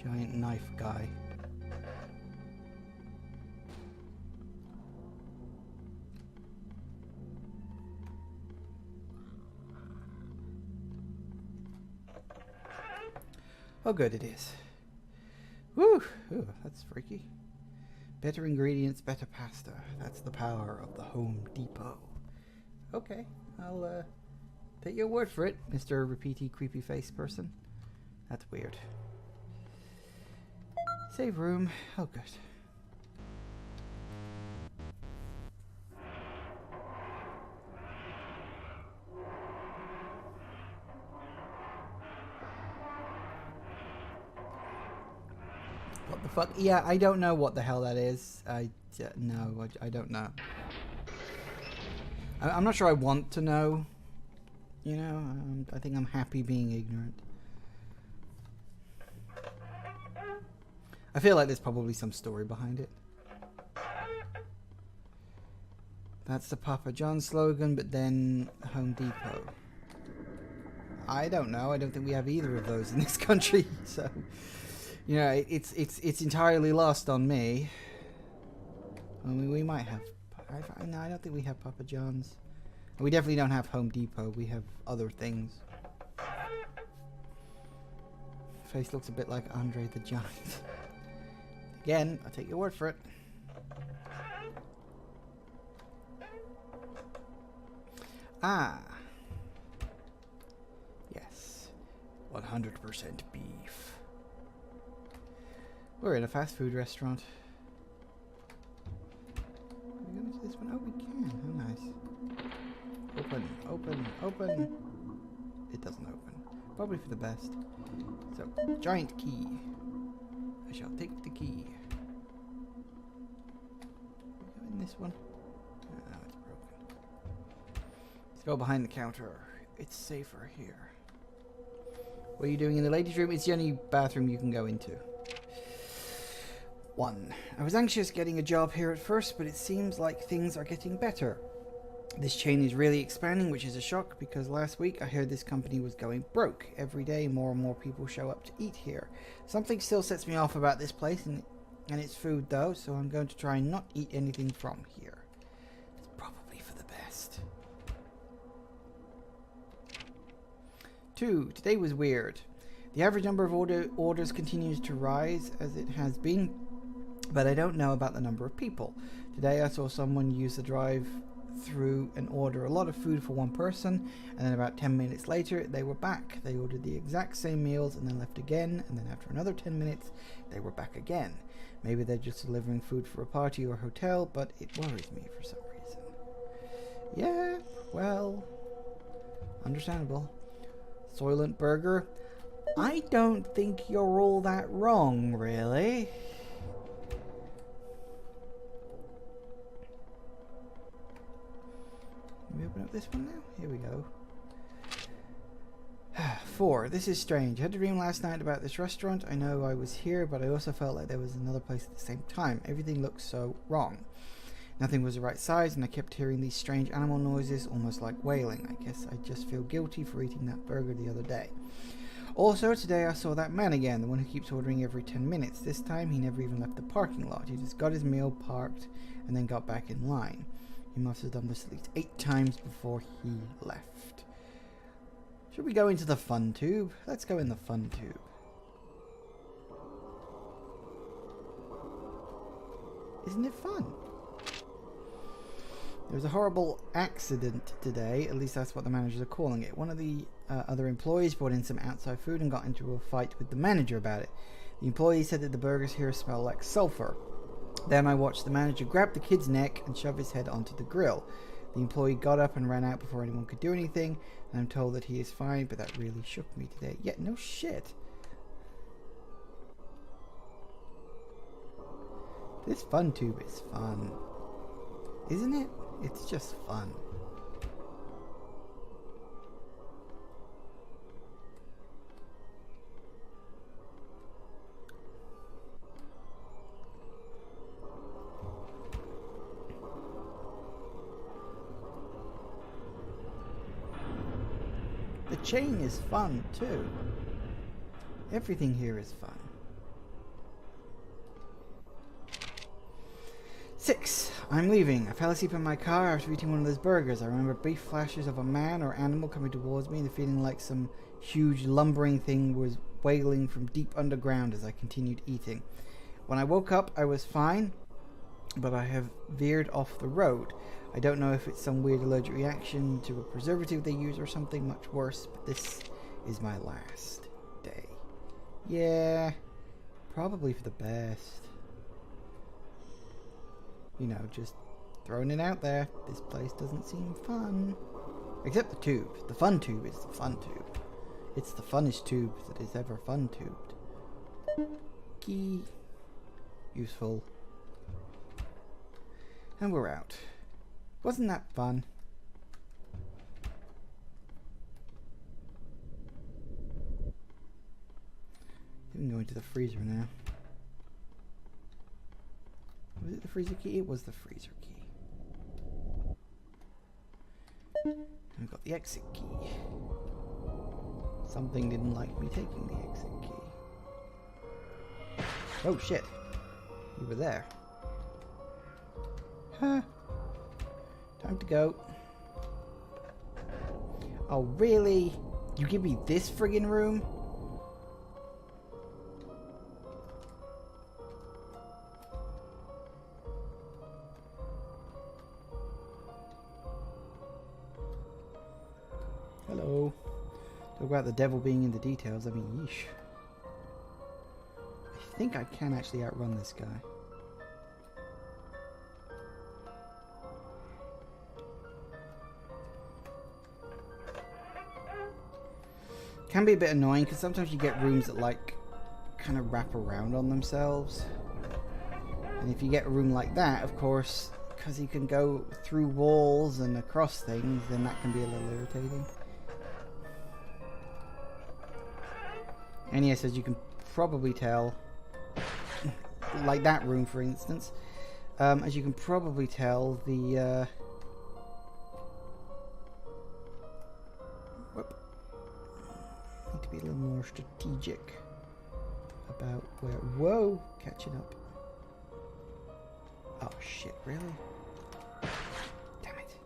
Giant knife guy. Oh good, it is. Woo! Ooh, that's freaky. Better ingredients, better pasta. That's the power of the Home Depot. Okay, I'll take your word for it, Mr. Repeaty Creepy Face person. That's weird. Save room. Oh, good. What the fuck? Yeah, I don't know what the hell that is. No, I don't know. I'm not sure I want to know. You know, I think I'm happy being ignorant. I feel like there's probably some story behind it. That's the Papa John slogan, but then Home Depot. I don't know. I don't think we have either of those in this country, so you know, it's entirely lost on me. I mean, we might have. No, I don't think we have Papa John's. We definitely don't have Home Depot. We have other things. Face looks a bit like Andre the Giant. Again, I'll take your word for it. Ah. Yes. 100% beef. We're in a fast food restaurant. Can we go into this one? Oh, we can. How nice. Open, open, open. It doesn't open. Probably for the best. So, giant key. I shall take the key. Go in this one. No, it's broken. Let's go behind the counter. It's safer here. What are you doing in the ladies' room? It's the only bathroom you can go into. 1. I was anxious getting a job here at first, but it seems like things are getting better. This chain is really expanding, which is a shock because last week I heard this company was going broke. Every day more and more people show up to eat here. Something still sets me off about this place and its food though, so I'm going to try and not eat anything from here. It's probably for the best. 2. Today was weird. The average number of orders continues to rise as it has been, but I don't know about the number of people. Today I saw someone use the drive-through and order a lot of food for one person, and then about 10 minutes later they were back. They ordered the exact same meals and then left again, and then after another 10 minutes they were back again. Maybe they're just delivering food for a party or hotel, but it worries me for some reason. Yeah, well, understandable. Soylent Burger. I don't think you're all that wrong, really. Can we open up this one now? Here we go. 4. This is strange. I had a dream last night about this restaurant. I know I was here, but I also felt like there was another place at the same time. Everything looked so wrong. Nothing was the right size, and I kept hearing these strange animal noises, almost like wailing. I guess I just feel guilty for eating that burger the other day. Also, today I saw that man again, the one who keeps ordering every 10 minutes. This time, he never even left the parking lot. He just got his meal, parked, and then got back in line. He must have done this at least 8 times before he left. Should we go into the fun tube? Let's go in the fun tube. Isn't it fun? There was a horrible accident today, at least that's what the managers are calling it. One of the other employees brought in some outside food and got into a fight with the manager about it. The employee said that the burgers here smell like sulfur. Then I watched the manager grab the kid's neck and shove his head onto the grill. The employee got up and ran out before anyone could do anything, and I'm told that he is fine, but that really shook me today. Yeah, no shit. This fun tube is fun. Isn't it? It's just fun. The chain is fun too. Everything here is fun. 6. I'm leaving. I fell asleep in my car after eating one of those burgers. I remember brief flashes of a man or animal coming towards me and the feeling like some huge lumbering thing was wailing from deep underground as I continued eating. When I woke up, I was fine. but I have veered off the road. I don't know if it's some weird allergic reaction to a preservative they use or something much worse, but this is my last day. Yeah, probably for the best. You know, just throwing it out there. This place doesn't seem fun. Except the tube. The fun tube is the fun tube. It's the funnest tube that is ever fun tubed. Key. Useful. And we're out. Wasn't that fun? We can go into the freezer now. Was it the freezer key? It was the freezer key. And we've got the exit key. Something didn't like me taking the exit key. Oh shit. You were there. Huh. Time to go. Oh, really? You give me this friggin' room? Hello. Talk about the devil being in the details. I mean, yeesh. I think I can actually outrun this guy. Can be a bit annoying because sometimes you get rooms that like kind of wrap around on themselves, and if you get a room like that, of course, because you can go through walls and across things, then that can be a little irritating. And yes, as you can probably tell, like that room for instance, as you can probably tell, the need to be a little more strategic about where. Whoa, catching up. Oh shit, really? Damn it.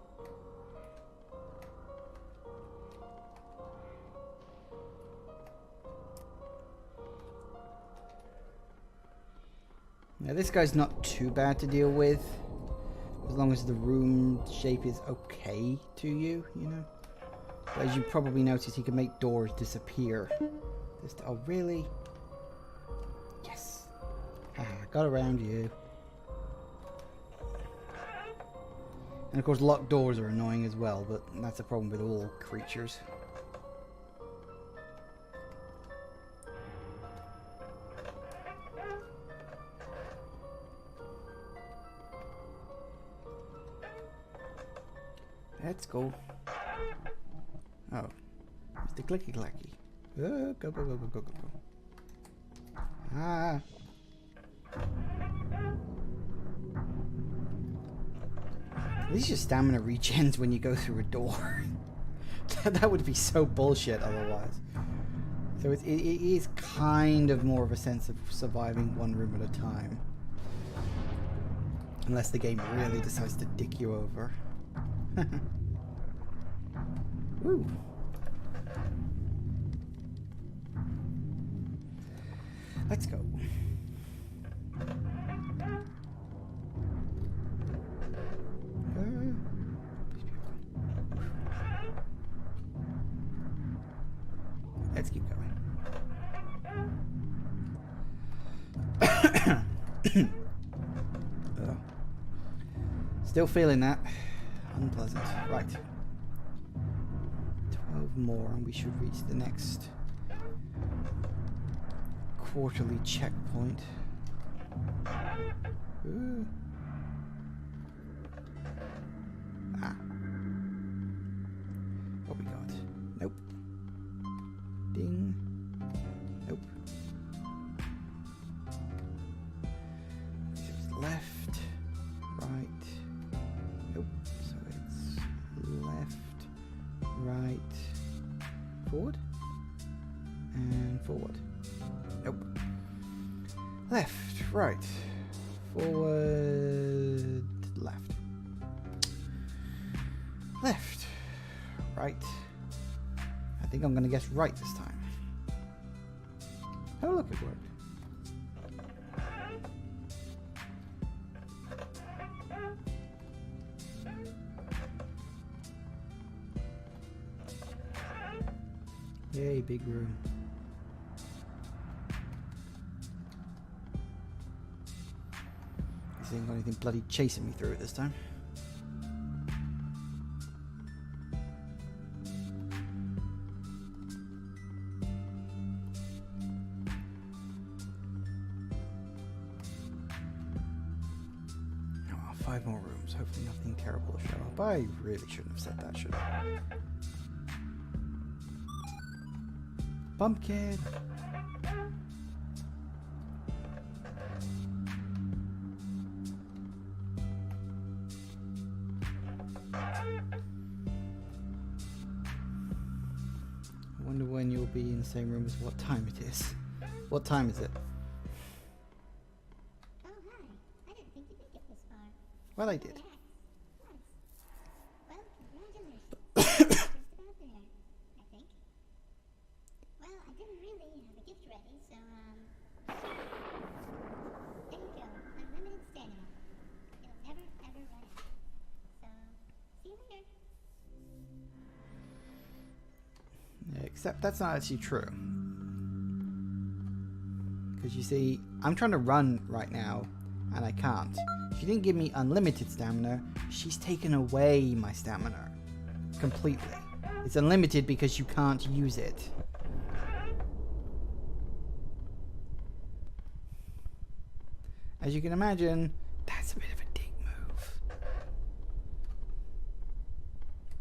Now this guy's not too bad to deal with, as long as the room shape is okay to you, you know? But as you probably noticed, he can make doors disappear. Oh, really? Yes. Haha, got around you. And of course, locked doors are annoying as well, but that's a problem with all creatures. Let's go. Oh, it's the clicky clacky. Go, go, go, go, go, go, go. Ah. At least your stamina regens when you go through a door. That would be so bullshit otherwise. So it is kind of more of a sense of surviving one room at a time. Unless the game really decides to dick you over. Woo. Let's go. Let's keep going. Still feeling that. Unpleasant. Right. 12 more and we should reach the next quarterly checkpoint. Ooh. Ah. What we got? Nope. Ding. Nope. It's left, right. Nope. So it's left, right, forward, and forward. Nope. Left, right, forward, left. Left, right. I think I'm going to guess right this time. Oh, look, it worked. Yay, big room. This ain't got anything bloody chasing me through it this time. Oh, 5 more rooms. Hopefully nothing terrible will show up. I really shouldn't have said that, should I? Pumpkin! I wonder when you'll be in the same room as what time it is. What time is it? Oh, hi. I didn't think you'd make it this far. Well, I did. Nice. Well, congratulations. Just about there, I think. Well, I didn't really have a gift ready, so, there you go. Unlimited stamina. It'll never, ever run out. So, see you later. Except that's not actually true. Because you see, I'm trying to run right now, and I can't. She didn't give me unlimited stamina, she's taken away my stamina. Completely. It's unlimited because you can't use it. As you can imagine, that's a bit of a dick move.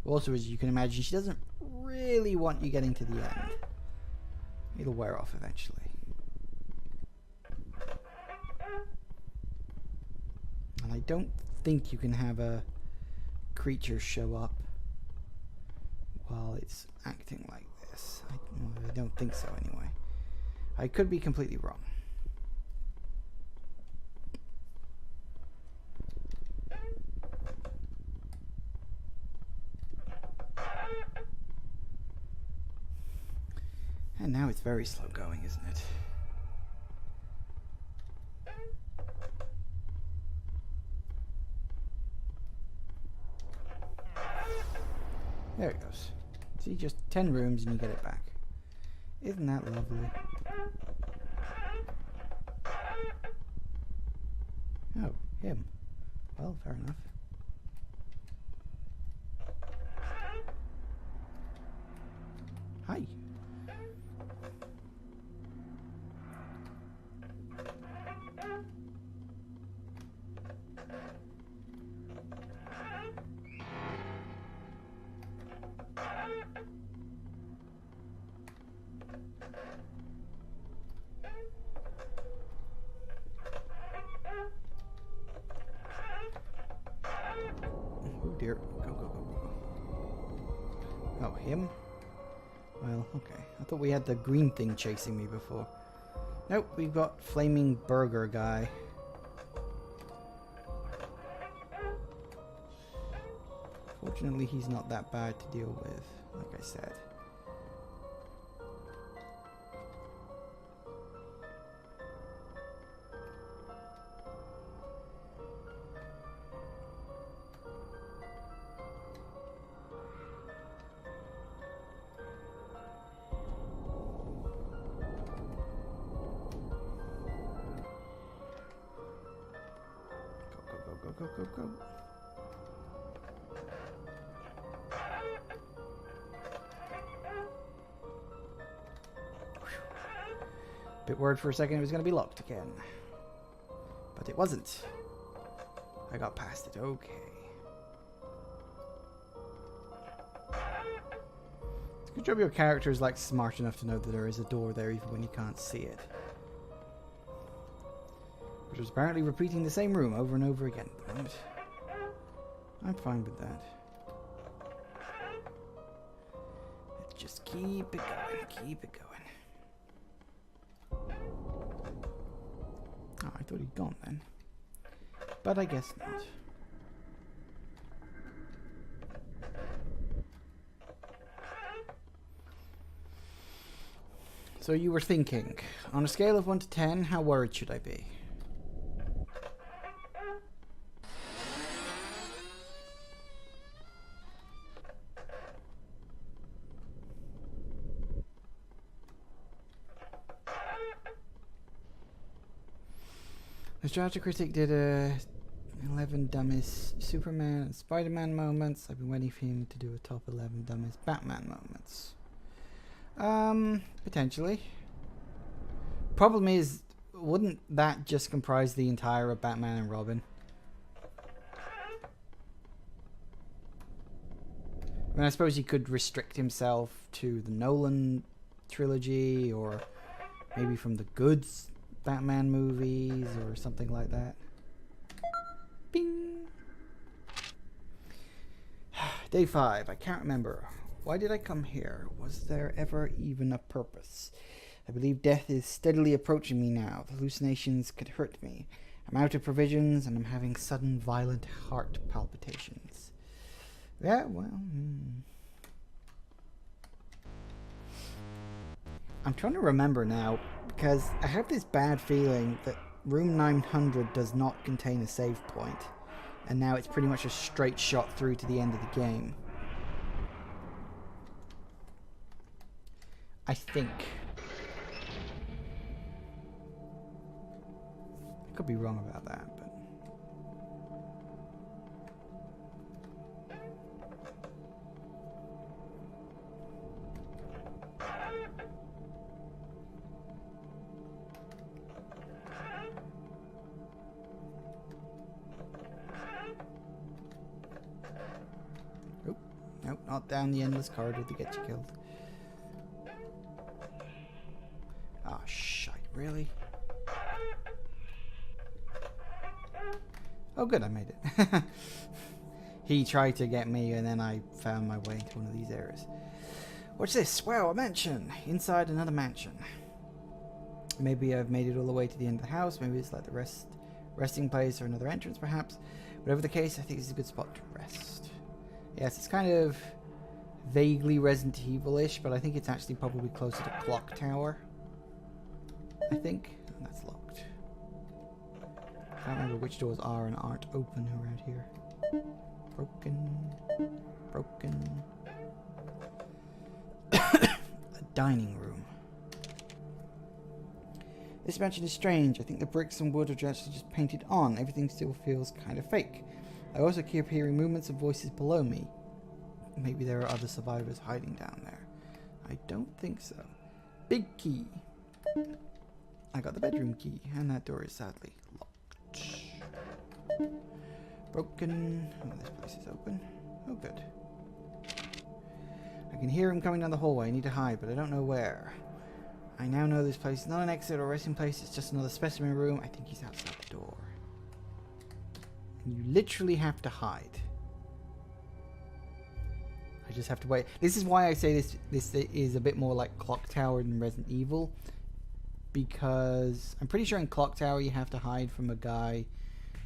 Also, as you can imagine, she doesn't really want you getting to the end. It'll wear off eventually. And I don't think you can have a creature show up while it's acting like this. I don't think so anyway. I could be completely wrong. And now it's very slow going, isn't it? There it goes. See, just 10 rooms and you get it back. Isn't that lovely? Oh, him. Well, fair enough. Hi. Oh dear. Go, go, go, go, go. Oh, him? Well, okay. I thought we had the green thing chasing me before. Nope, we've got flaming burger guy. Fortunately, he's not that bad to deal with, like I said. Go, go, go, go, go. Bit worried for a second it was going to be locked again. But it wasn't. I got past it, okay. It's a good job your character is like smart enough to know that there is a door there even when you can't see it. Which was apparently repeating the same room over and over again at the moment. I'm fine with that. Let's just keep it going, keep it going. Oh, I thought he'd gone then. But I guess not. So you were thinking, on a scale of 1 to 10, how worried should I be? The Strata Critic did a 11 dumbest Superman and Spider-Man moments. I've been waiting for him to do a top 11 dumbest Batman moments. Potentially. Problem is, wouldn't that just comprise the entire of Batman and Robin? I mean, I suppose he could restrict himself to the Nolan trilogy, or maybe from the good Batman movies, or something like that. Bing! Day 5. I can't remember. Why did I come here? Was there ever even a purpose? I believe death is steadily approaching me now. The hallucinations could hurt me. I'm out of provisions, and I'm having sudden violent heart palpitations. Yeah, well... I'm trying to remember now, because I have this bad feeling that room 900 does not contain a save point, and now it's pretty much a straight shot through to the end of the game. I think. I could be wrong about that, but... Oh, nope, not down the endless corridor to get you killed. Ah, shite, really? Oh good, I made it. He tried to get me and then I found my way into one of these areas. What's this? Wow, a mansion! Inside another mansion. Maybe I've made it all the way to the end of the house. Maybe it's like the resting place or another entrance perhaps. Whatever the case, I think this is a good spot to rest. Yes, it's kind of vaguely Resident Evil-ish, but I think it's actually probably closer to Clock Tower. I think. And that's locked. I can't remember which doors are and aren't open around here. Broken. Broken. A dining room. This mansion is strange. I think the bricks and wood are actually just painted on. Everything still feels kind of fake. I also keep hearing movements of voices below me. Maybe there are other survivors hiding down there. I don't think so. Big key. I got the bedroom key, and that door is sadly locked. Broken. Oh, this place is open. Oh, good. I can hear him coming down the hallway. I need to hide, but I don't know where. I now know this place is not an exit or resting place. It's just another specimen room. I think he's outside the door. And you literally have to hide. I just have to wait. This is why I say this is a bit more like Clock Tower than Resident Evil. Because I'm pretty sure in Clock Tower you have to hide from a guy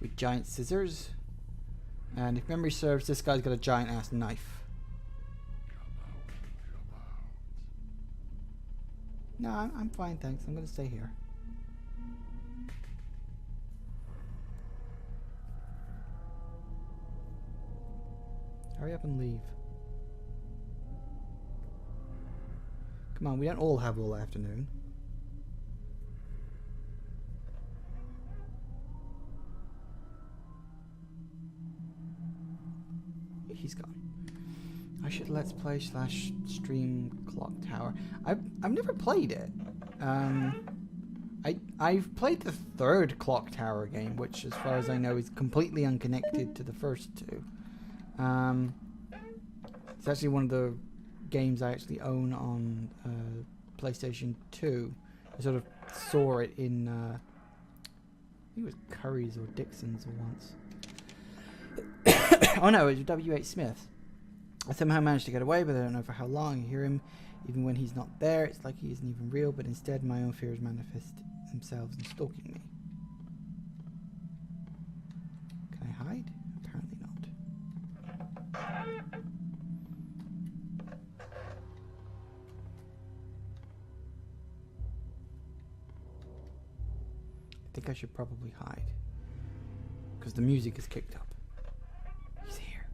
with giant scissors. And if memory serves, this guy's got a giant ass knife. No, I'm fine, thanks. I'm going to stay here. Hurry up and leave. Come on, we don't all have all afternoon. He's gone. I should let's play / stream Clock Tower. I've never played it. I've played the third Clock Tower game, which, as far as I know, is completely unconnected to the first two. It's actually one of the games I actually own on PlayStation 2. I sort of saw it in I think it was Curry's or Dixon's once. Oh no, it was W.H. Smith. I somehow managed to get away, but I don't know for how long. I hear him even when he's not there. It's like he isn't even real, but instead my own fears manifest themselves in stalking me. Can I hide? Apparently not. I think I should probably hide. Because the music is kicked up. He's here.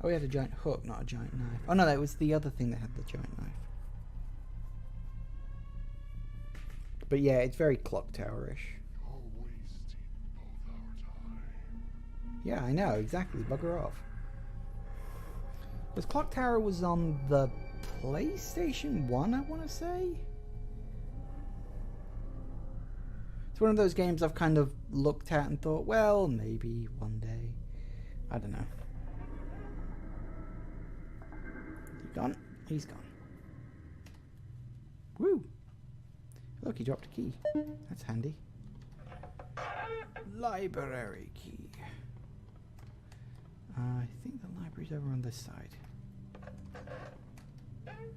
Oh, he had a giant hook, not a giant knife. Oh no, that was the other thing that had the giant knife. But yeah, it's very clock tower-ish. Yeah, I know, exactly. Bugger off. Because Clock Tower was on the PlayStation 1, I want to say? It's one of those games I've kind of looked at and thought, well, maybe one day. I don't know. He gone? He's gone. Woo! Look, he dropped a key. That's handy. Library key. I think the library's over on this side.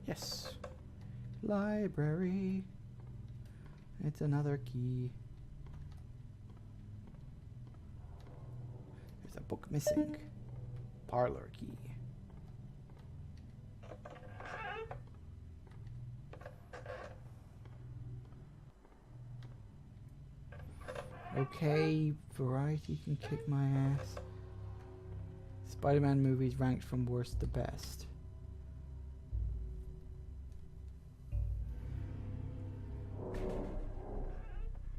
Yes. Library. It's another key. There's a book missing. Parlor key. Okay, Variety can kick my ass. Spider-Man movies ranked from worst to best.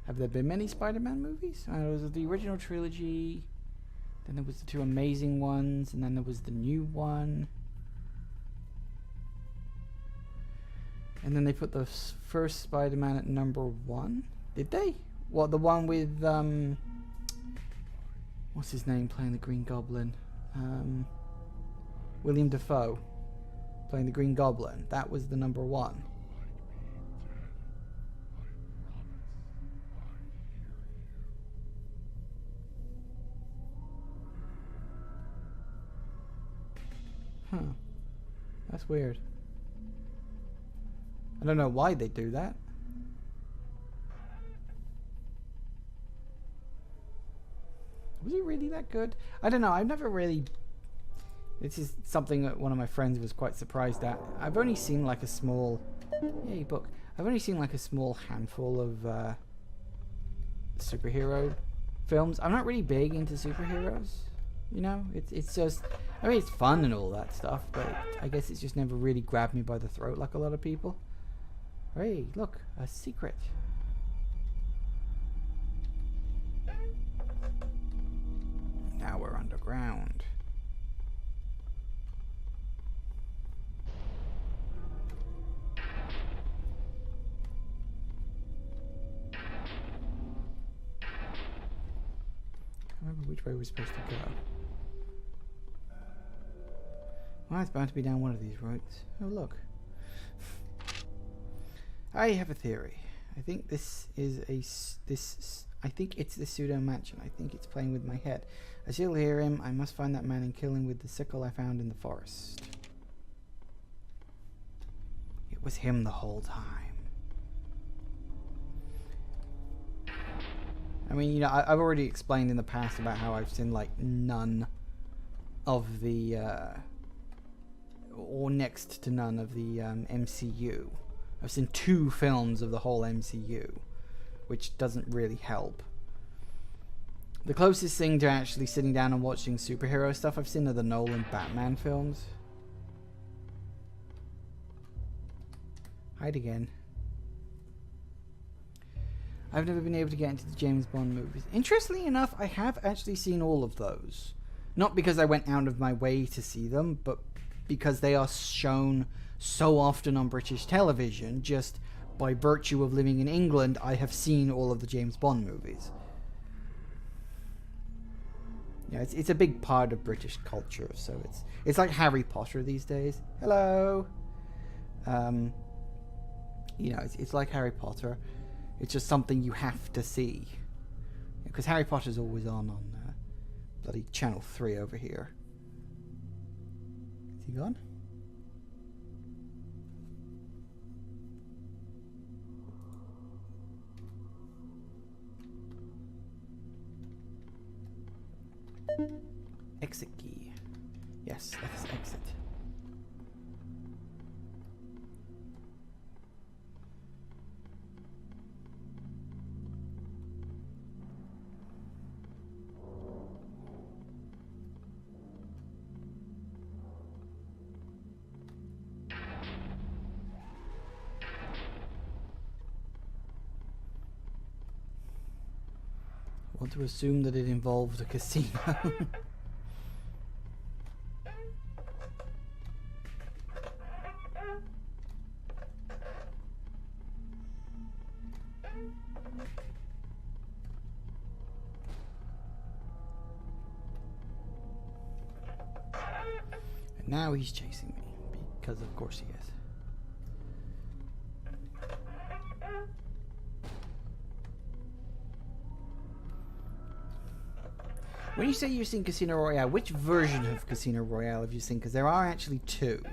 Have there been many Spider-Man movies? There was the original trilogy, then there was the two amazing ones, and then there was the new one. And then they put the first Spider-Man at number 1. Did they? What, the one with, what's his name playing the Green Goblin? William Dafoe playing the Green Goblin. That was the number 1. Huh. That's weird. I don't know why they do that. Was he really that good? I don't know. I've never really... This is something that one of my friends was quite surprised at. I've only seen like a small... Yay, book. I've only seen like a small handful of superhero films. I'm not really big into superheroes. You know? It's just... I mean, it's fun and all that stuff, but I guess it's just never really grabbed me by the throat like a lot of people. Hey, look. A secret. Now we're underground. I don't remember which way we're supposed to go. Well, it's bound to be down one of these roads. Oh, look. I have a theory. I think this is I think it's the pseudo mansion. I think it's playing with my head. I still hear him. I must find that man and kill him with the sickle I found in the forest. It was him the whole time. I mean, you know, I've already explained in the past about how I've seen like none of the or next to none of the MCU. I've seen 2 films of the whole MCU, which doesn't really help. The closest thing to actually sitting down and watching superhero stuff I've seen are the Nolan Batman films. Hide again. I've never been able to get into the James Bond movies. Interestingly enough, I have actually seen all of those. Not because I went out of my way to see them, but because they are shown so often on British television. Just by virtue of living in England, I have seen all of the James Bond movies. Yeah, it's a big part of British culture, so it's like Harry Potter these days. Hello. You know, it's like Harry Potter. It's just something you have to see, because Harry Potter's always on bloody Channel 3 over here. Is he gone? Exit key. Yes, let's exit. want to assume that it involved a casino. And now he's chasing me, because of course he is. When you say you've seen Casino Royale, which version of Casino Royale have you seen? Because there are actually two.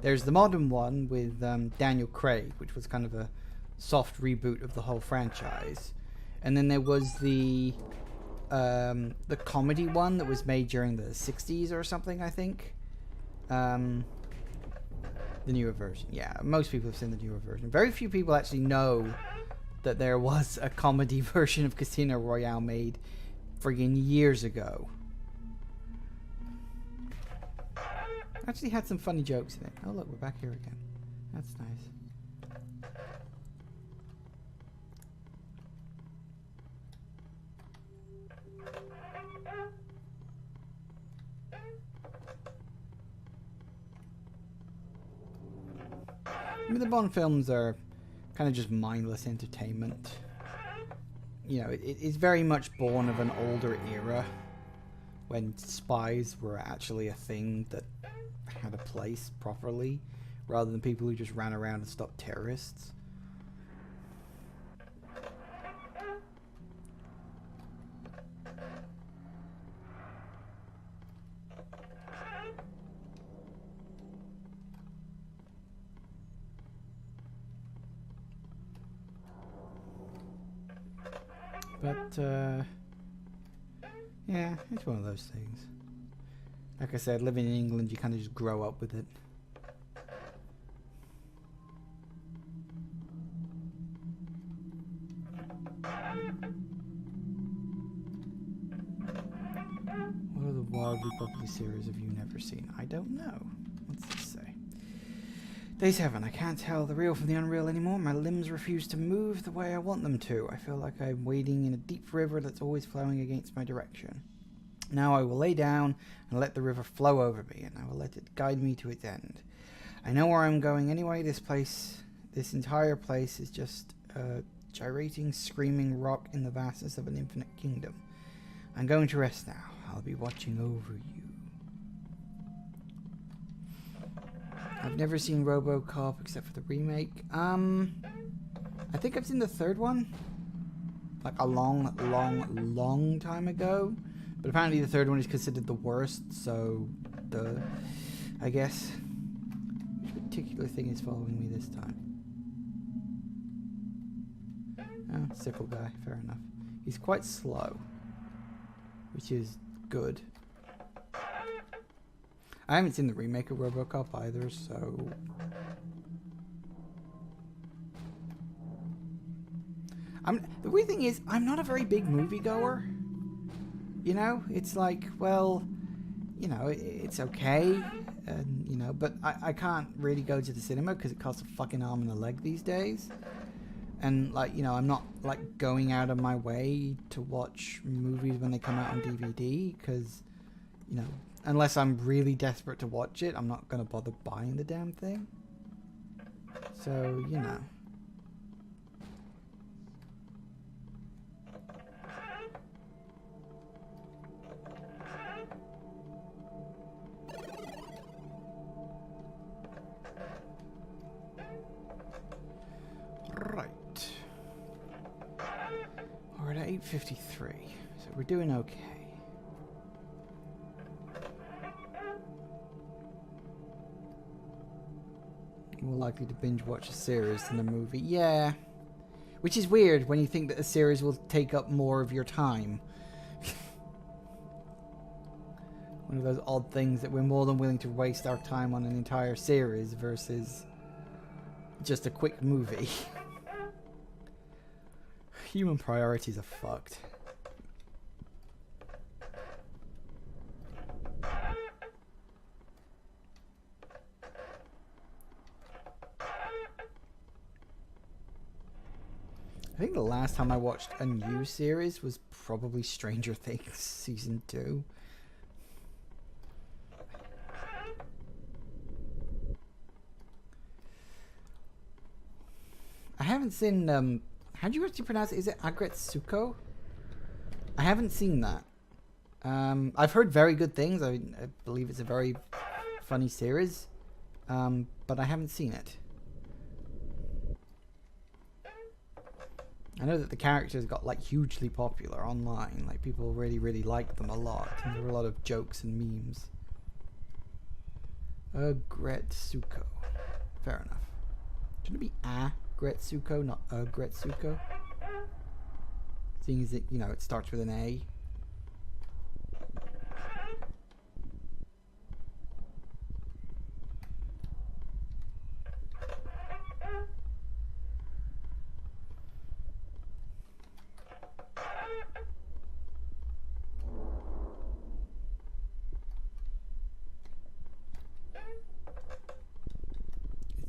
There's the modern one with Daniel Craig, which was kind of a soft reboot of the whole franchise. And then there was the comedy one that was made during the 60s or something, I think. The newer version. Yeah, most people have seen the newer version. Very few people actually know that there was a comedy version of Casino Royale made friggin' years ago. Actually had some funny jokes in it. Oh look, we're back here again. That's nice. I mean, the Bond films are kind of just mindless entertainment. You know, it's very much born of an older era when spies were actually a thing that had a place properly, rather than people who just ran around and stopped terrorists. But, yeah, it's one of those things. Like I said, living in England, you kind of just grow up with it. What are the wildly popular series have you never seen? I don't know. What's this say? Day 7. I can't tell the real from the unreal anymore. My limbs refuse to move the way I want them to. I feel like I'm wading in a deep river that's always flowing against my direction. Now I will lay down and let the river flow over me, and I will let it guide me to its end. I know where I'm going anyway. This entire place is just a gyrating, screaming rock in the vastness of an infinite kingdom. I'm going to rest now. I'll be watching over you. I've never seen RoboCop except for the remake. I think I've seen the third one. Like a long time ago. But apparently the third one is considered the worst, so I guess. Which particular thing is following me this time? Oh, sickle guy, fair enough. He's quite slow, which is good. I haven't seen the remake of RoboCop either, so... The weird thing is, I'm not a very big moviegoer. You know, it's like, well, you know, it's okay, and, you know, but I can't really go to the cinema because it costs a fucking arm and a leg these days. And, like, you know, I'm not, like, going out of my way to watch movies when they come out on DVD because, you know, unless I'm really desperate to watch it, I'm not going to bother buying the damn thing. So, you know. Right. We're at 8:53, so we're doing okay. More likely to binge watch a series than a movie. Yeah. Which is weird when you think that a series will take up more of your time. One of those odd things that we're more than willing to waste our time on an entire series versus just a quick movie. Human priorities are fucked. I think the last time I watched a new series was probably Stranger Things season 2. I haven't seen how do you actually pronounce it? Is it Agretsuko? I haven't seen that. I've heard very good things. I believe it's a very funny series. But I haven't seen it. I know that the characters got like hugely popular online. Like people really, really liked them a lot. And there were a lot of jokes and memes. Agretsuko. Fair enough. Shouldn't it be Agretsuko, not Agretsuko? Seeing as it, you know, it starts with an A.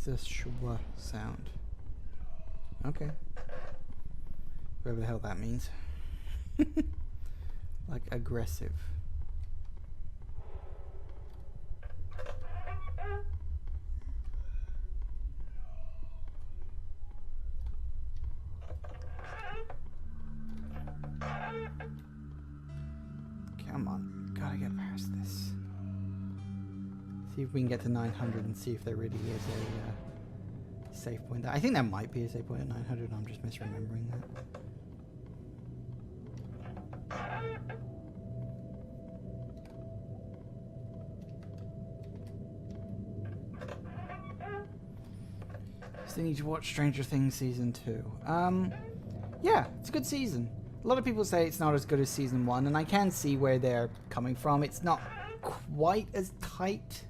It's a schwa sound. Okay. Whatever the hell that means. Like aggressive. Come on. Gotta get past this. See if we can get to 900 and see if there really is a save point. I think there might be a save point at 900. I'm just misremembering that. Still need to watch Stranger Things season 2. Yeah, it's a good season. A lot of people say it's not as good as season 1, and I can see where they're coming from. It's not quite as tight.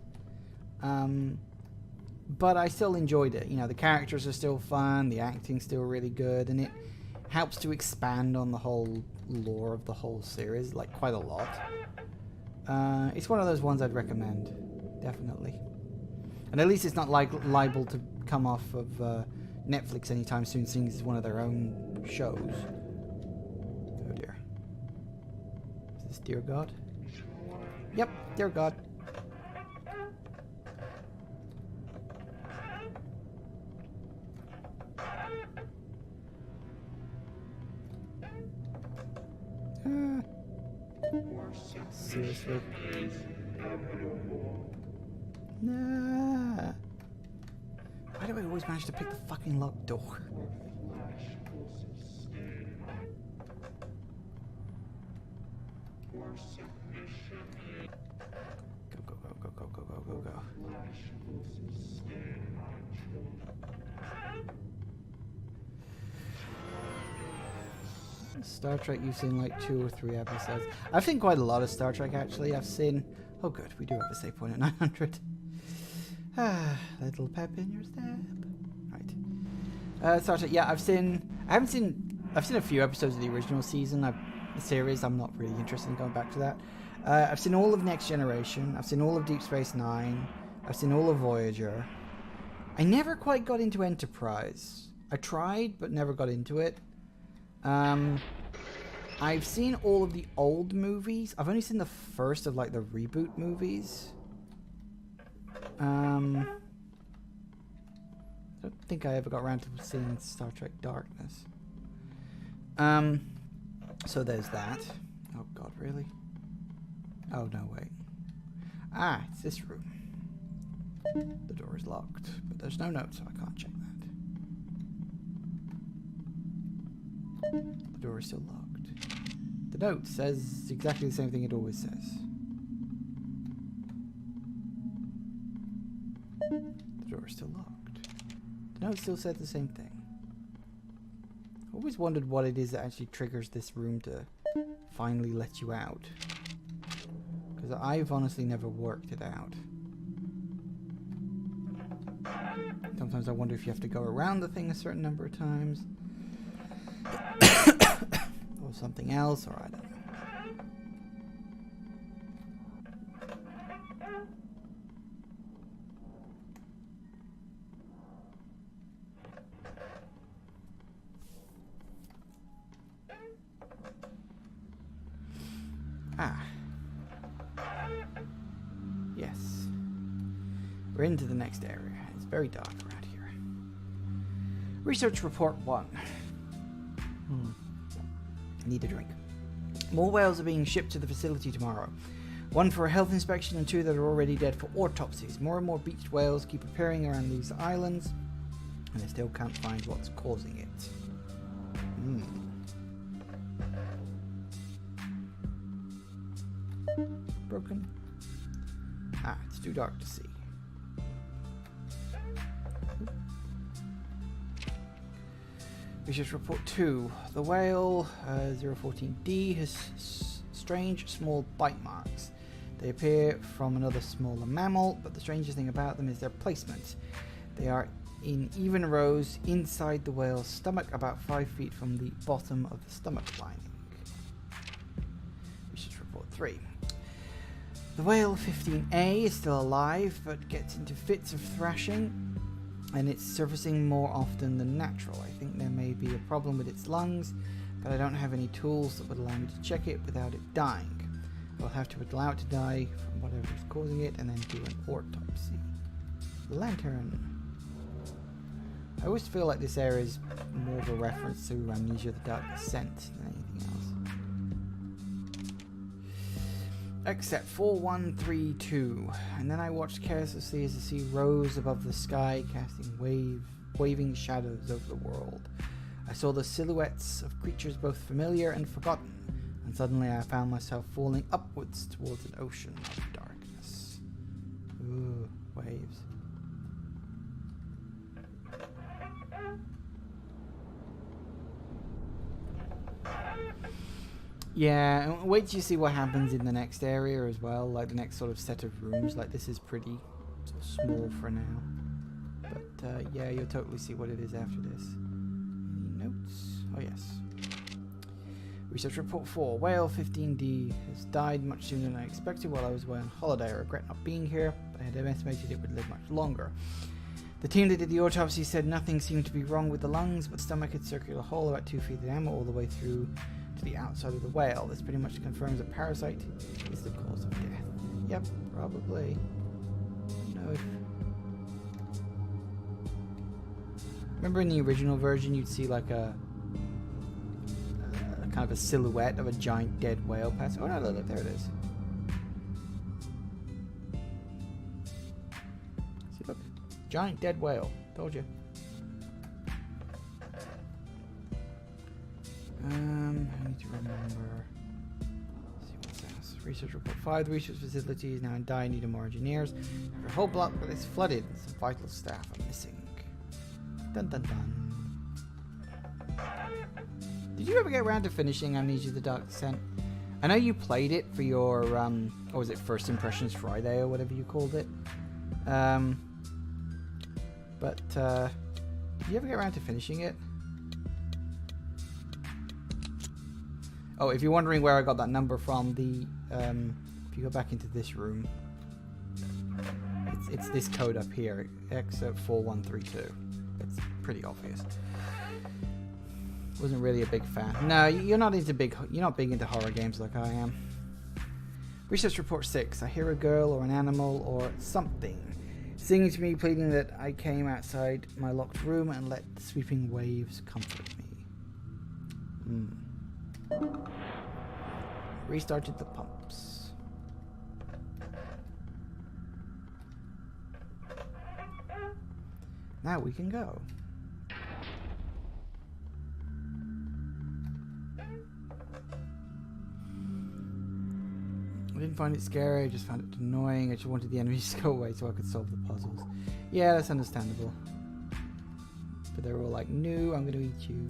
But I still enjoyed it. You know, the characters are still fun, the acting's still really good, and it helps to expand on the whole lore of the whole series, like, quite a lot. It's one of those ones I'd recommend, definitely. And at least it's not like liable to come off of Netflix anytime soon, seeing it's one of their own shows. Oh dear. Is this Dear God? Yep, Dear God. Seriously? Nah. Why do I always manage to pick the fucking locked door? Go, go, go, go, go, go, go, go, go. Star Trek, you've seen like 2 or 3 episodes. I've seen quite a lot of Star Trek, actually. I've seen... Oh, good. We do have a save point at 900. Ah, little pep in your step. Right. Star Trek, yeah, I've seen a few episodes of the original season. The series, I'm not really interested in going back to that. I've seen all of Next Generation. I've seen all of Deep Space Nine. I've seen all of Voyager. I never quite got into Enterprise. I tried, but never got into it. I've seen all of the old movies. I've only seen the first of, like, the reboot movies. I don't think I ever got around to seeing Star Trek Darkness. So there's that. Oh god, really? Oh no, wait. Ah, it's this room. The door is locked, but there's no note, so I can't check that. The door is still locked. The note says exactly the same thing it always says. The door is still locked. The note still said the same thing. I always wondered what it is that actually triggers this room to finally let you out. Because I've honestly never worked it out. Sometimes I wonder if you have to go around the thing a certain number of times. Or something else, or I don't know. We're into the next area. It's very dark around here. Research report 1. I need a drink. More whales are being shipped to the facility tomorrow. 1 for a health inspection and 2 that are already dead for autopsies. More and more beached whales keep appearing around these islands, and they still can't find what's causing it. Broken. It's too dark to see. Research report 2. The whale 014D has strange small bite marks. They appear from another smaller mammal, but the strangest thing about them is their placement. They are in even rows inside the whale's stomach, about 5 feet from the bottom of the stomach lining. Research report 3. The whale 15A is still alive, but gets into fits of thrashing, and it's surfacing more often than natural. I think there may be a problem with its lungs, but I don't have any tools that would allow me to check it without it dying. I'll have to allow it to die from whatever is causing it and then do an autopsy. Lantern. I always feel like this area is more of a reference to Amnesia the Dark Descent than anything else. Except 4132. And then I watched carelessly as the sea rose above the sky, casting waving shadows over the world. I saw the silhouettes of creatures both familiar and forgotten, and suddenly I found myself falling upwards towards an ocean of darkness. Ooh, waves. Yeah, and wait till you see what happens in the next area as well, like the next sort of set of rooms. Like, this is pretty sort of small for now. But yeah, you'll totally see what it is after this. Any notes? Oh yes. Research report 4. Whale 15D has died much sooner than I expected while I was away on holiday. I regret not being here, but I had estimated it would live much longer. The team that did the autopsy said nothing seemed to be wrong with the lungs, but the stomach had circular hole about 2 feet in diameter all the way through to the outside of the whale. This pretty much confirms a parasite is the cause of death. Yep, probably. No. Remember in the original version, you'd see like a kind of a silhouette of a giant dead whale passing. Oh no, look, there it is. See, look, giant dead whale. Told you. I need to remember. Let's see what's else. Research report 5. The research facility is now in dire need of more engineers. Our whole block is flooded. Some vital staff are missing. Dun dun dun. Did you ever get around to finishing Amnesia the Dark Descent? I know you played it for your what was it, First Impressions Friday or whatever you called it. But did you ever get around to finishing it? Oh, if you're wondering where I got that number from, if you go back into this room, it's this code up here, excerpt 4132. It's pretty obvious. Wasn't really a big fan. No, you're not big into horror games like I am. Research report 6. I hear a girl or an animal or something singing to me, pleading that I came outside my locked room and let the sweeping waves comfort me. Restarted the pumps. Now we can go. I didn't find it scary, I just found it annoying. I just wanted the enemies to go away so I could solve the puzzles. Yeah, that's understandable. But they were all like, no, I'm gonna eat you.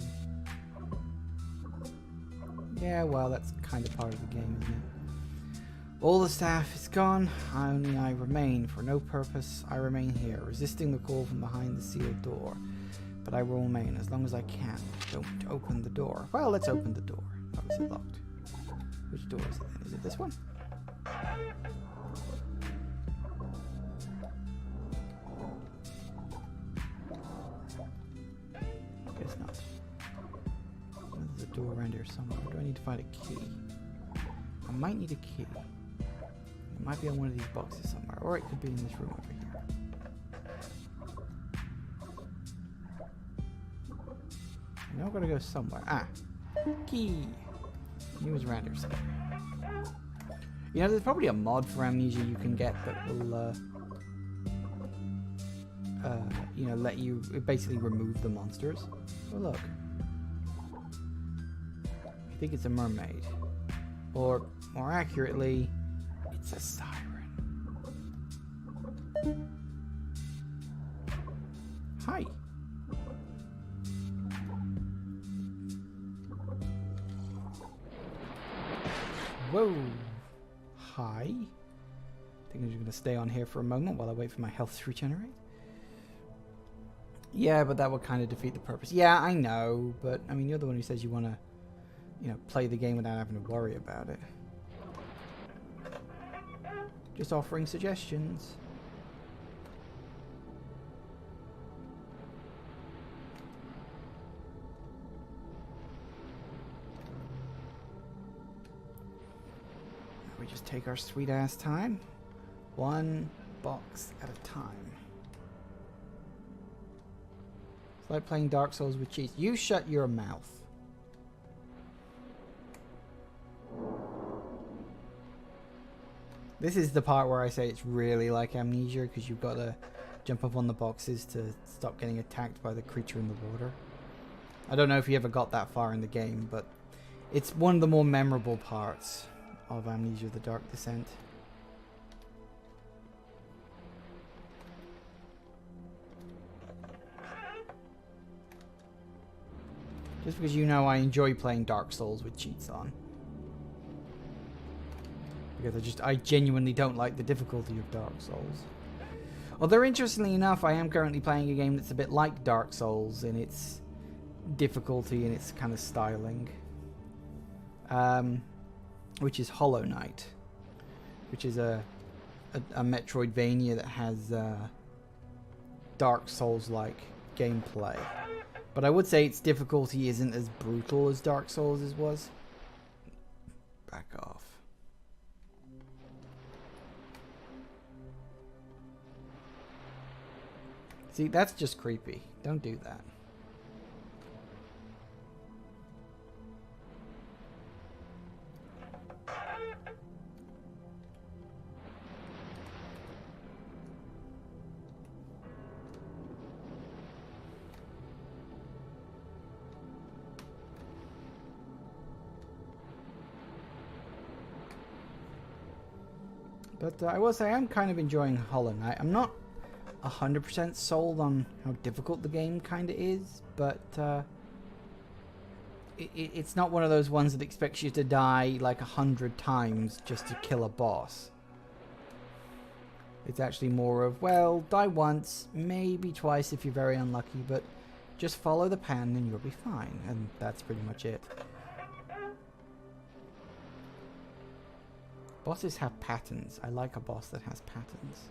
Yeah, well, that's kind of part of the game, isn't it? All the staff is gone, only I remain. For no purpose, I remain here, resisting the call from behind the sealed door. But I will remain as long as I can. Don't open the door. Well, let's open the door. Oh, is it locked? Which door is it then? Is it this one? Guess not. There's a door around here somewhere. Or do I need to find a key? I might need a key. It might be on one of these boxes somewhere. Or it could be in this room over here. Now I've got to go somewhere. Ah. Key. He was around here somewhere. You know, there's probably a mod for Amnesia you can get that will, you know, let you basically remove the monsters. Oh, look. I think it's a mermaid. Or, more accurately, it's a siren. Hi. Whoa. Hi. I think I'm just going to stay on here for a moment while I wait for my health to regenerate. Yeah, but that would kind of defeat the purpose. Yeah, I know, but I mean, you're the one who says you want to, you know, play the game without having to worry about it. Just offering suggestions. We just take our sweet ass time, one box at a time. It's like playing Dark Souls with cheats. You shut your mouth. This is the part where I say it's really like Amnesia, because you've got to jump up on the boxes to stop getting attacked by the creature in the water. I don't know if you ever got that far in the game, but it's one of the more memorable parts of Amnesia: The Dark Descent. Just because you know I enjoy playing Dark Souls with cheats on. Because I genuinely don't like the difficulty of Dark Souls. Although interestingly enough, I am currently playing a game that's a bit like Dark Souls in its difficulty and its kind of styling. Which is Hollow Knight. Which is a Metroidvania that has Dark Souls-like gameplay. But I would say its difficulty isn't as brutal as Dark Souls' was. Back off. See, that's just creepy. Don't do that. But I will say I'm kind of enjoying Hollow Knight. I'm not 100% sold on how difficult the game kind of is, but it's not one of those ones that expects you to die like 100 times just to kill a boss. It's actually more of, well, die once, maybe twice if you're very unlucky, but just follow the pan and you'll be fine, and that's pretty much it. Bosses have patterns. I like a boss that has patterns.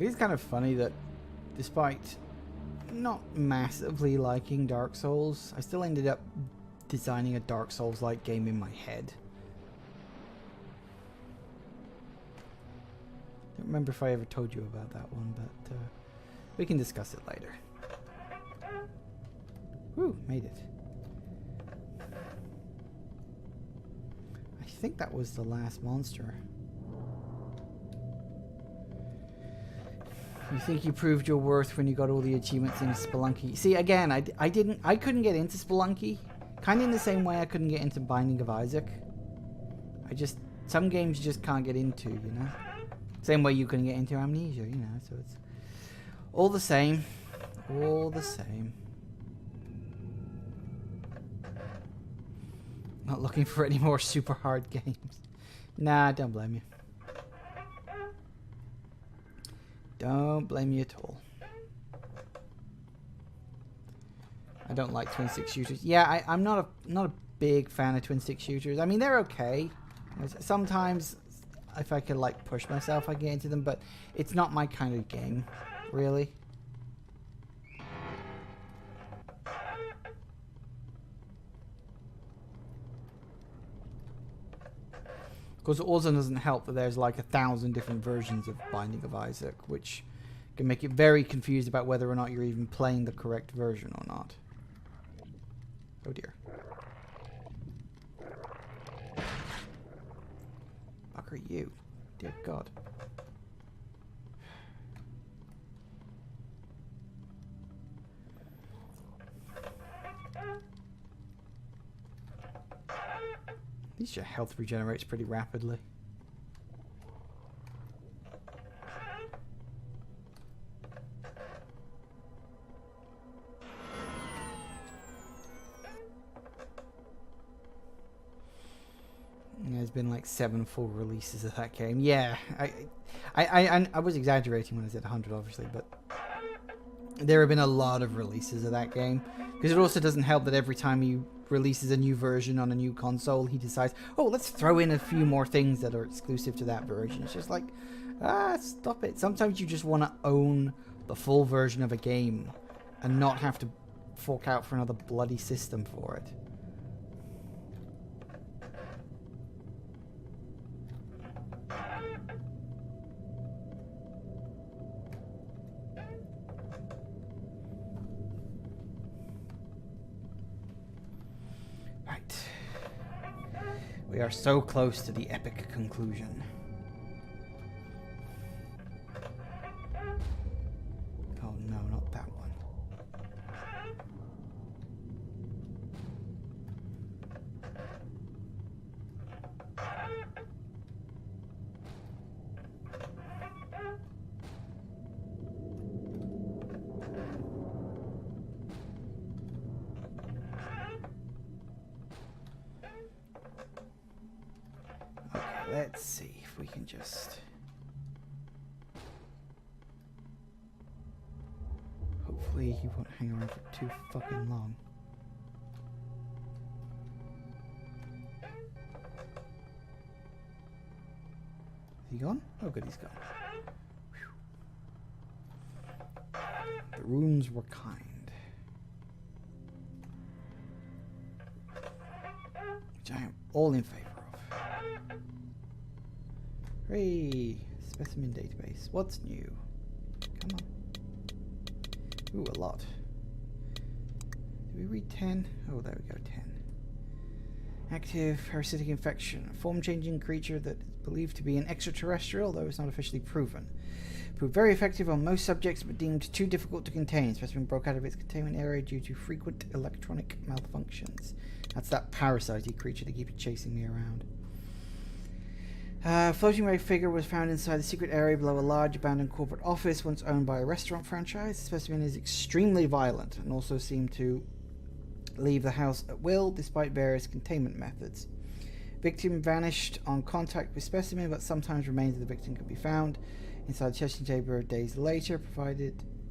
It is kind of funny that despite not massively liking Dark Souls, I still ended up designing a Dark Souls-like game in my head. Don't remember if I ever told you about that one, but we can discuss it later. Woo, made it. I think that was the last monster. You think you proved your worth when you got all the achievements in Spelunky. See, again, I couldn't get into Spelunky. Kind of in the same way I couldn't get into Binding of Isaac. Some games you just can't get into, you know? Same way you couldn't get into Amnesia, you know, so it's all the same. All the same. Not looking for any more super hard games. Nah, don't blame you. Don't blame you at all. I don't like twin stick shooters. Yeah, I'm not a big fan of twin stick shooters. I mean, they're okay. Sometimes if I could like push myself, I get into them, but it's not my kind of game, really. Of course, it also doesn't help that there's like 1,000 different versions of Binding of Isaac, which can make it very confused about whether or not you're even playing the correct version or not. Oh dear. Fuck are you? Dear God. At least your health regenerates pretty rapidly. There's been like 7 full releases of that game. Yeah, I was exaggerating when I said 100, obviously, but there have been a lot of releases of that game. Because it also doesn't help that every time he releases a new version on a new console, he decides, oh, let's throw in a few more things that are exclusive to that version. It's just like, stop it. Sometimes you just want to own the full version of a game and not have to fork out for another bloody system for it. We are so close to the epic conclusion. Oh no, not that one. Let's see if we can just... Hopefully he won't hang around for too fucking long. Is he gone? Oh good, he's gone. Whew. The runes were kind. Which I am all in favor of. Hooray! Specimen database. What's new? Come on. Ooh, a lot. Did we read 10? Oh, there we go, 10. Active parasitic infection. A form-changing creature that is believed to be an extraterrestrial, though it's not officially proven. Proved very effective on most subjects, but deemed too difficult to contain. Specimen broke out of its containment area due to frequent electronic malfunctions. That's that parasite-y creature that keeps chasing me around. Floating ray figure was found inside the secret area below a large abandoned corporate office once owned by a restaurant franchise. The specimen is extremely violent and also seemed to leave the house at will despite various containment methods. Victim vanished on contact with specimen, but sometimes remains of the victim could be found inside the testing chamber days later,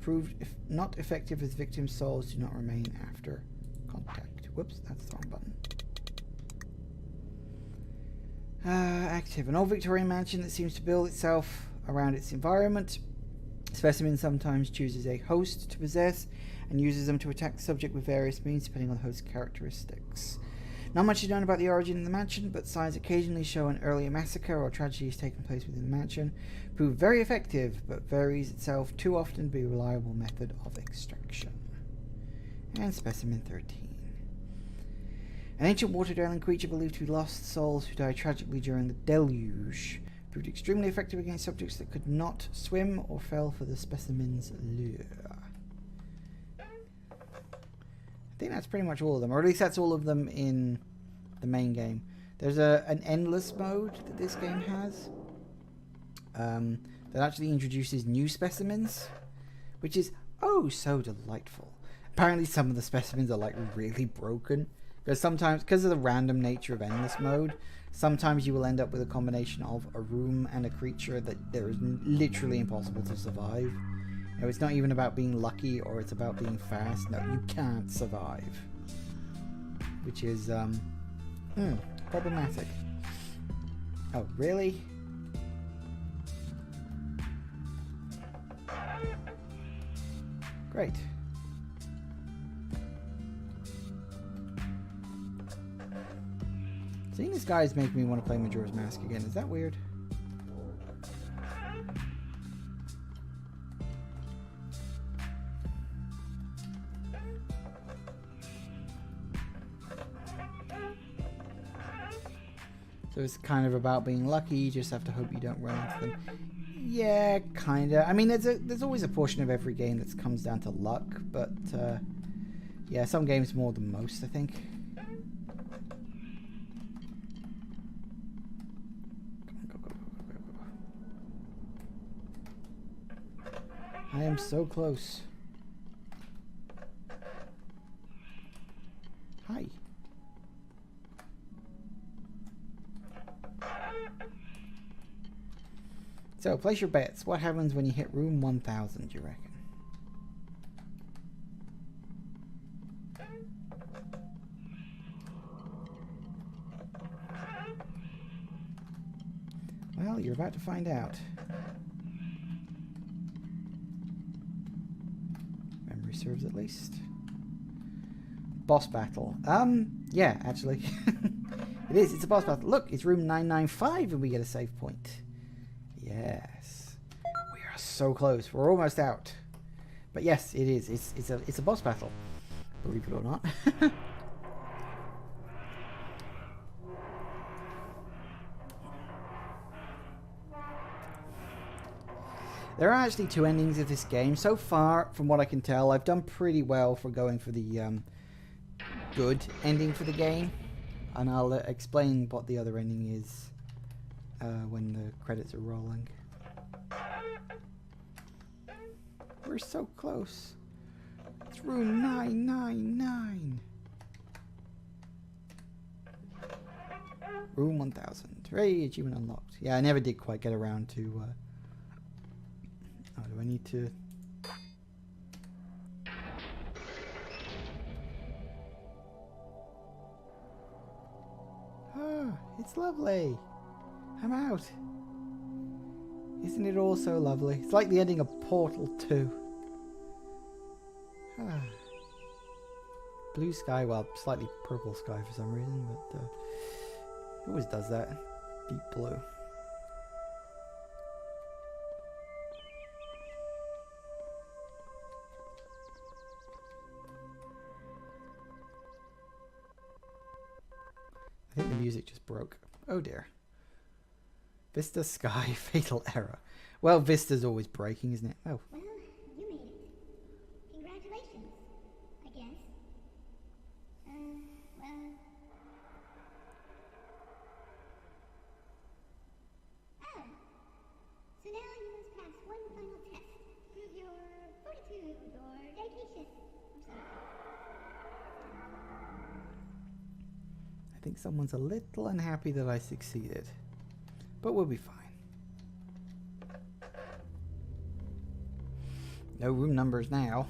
proved not effective as victim's souls do not remain after contact. Whoops, that's the wrong button. Active. An old Victorian mansion that seems to build itself around its environment. Specimen sometimes chooses a host to possess and uses them to attack the subject with various means depending on the host's characteristics. Not much is known about the origin of the mansion, but signs occasionally show an earlier massacre or tragedy has taken place within the mansion. Proved very effective, but varies itself too often to be a reliable method of extraction. And Specimen 13. An ancient water-dwelling creature believed to be lost souls who died tragically during the deluge. Proved extremely effective against subjects that could not swim or fell for the specimen's lure. I think that's pretty much all of them, or at least that's all of them in the main game. There's an endless mode that this game has that actually introduces new specimens, which is oh so delightful. Apparently some of the specimens are like really broken. Because sometimes, because of the random nature of endless mode, sometimes you will end up with a combination of a room and a creature that there is literally impossible to survive. You know, it's not even about being lucky or it's about being fast. No, you can't survive. Which is, problematic. Oh, really? Great. Seeing this guy is making me want to play Majora's Mask again. Is that weird? So it's kind of about being lucky. You just have to hope you don't run into them. Yeah, kinda. I mean, there's always a portion of every game that comes down to luck, but yeah, some games more than most, I think. I am so close. Hi. So, place your bets. What happens when you hit room 1000, you reckon? Well, you're about to find out. Memory serves at least. Boss battle. Yeah, actually. It is. It's a boss battle. Look, it's room 995 and we get a save point. Yes. We are so close. We're almost out. But yes, it is. It's a boss battle. Believe it or not. There are actually 2 endings of this game. So far, from what I can tell, I've done pretty well for going for the good ending for the game. And I'll explain what the other ending is when the credits are rolling. We're so close. It's room 999. Room 1000. Hooray, achievement unlocked. Yeah, I never did quite get around to... oh, do I need to... Ah, it's lovely. I'm out. Isn't it all so lovely? It's like the ending of Portal 2. Ah. Blue sky, well, slightly purple sky for some reason, but it always does that. Deep blue. I think the music just broke. Oh dear. Vista sky, fatal error. Well, Vista's always breaking, isn't it? Oh. Well, you made it. Congratulations, I guess. Well... Oh. So now you must pass one final test. Prove your fortitude or dedication or something. I think someone's a little unhappy that I succeeded. But we'll be fine. No room numbers now.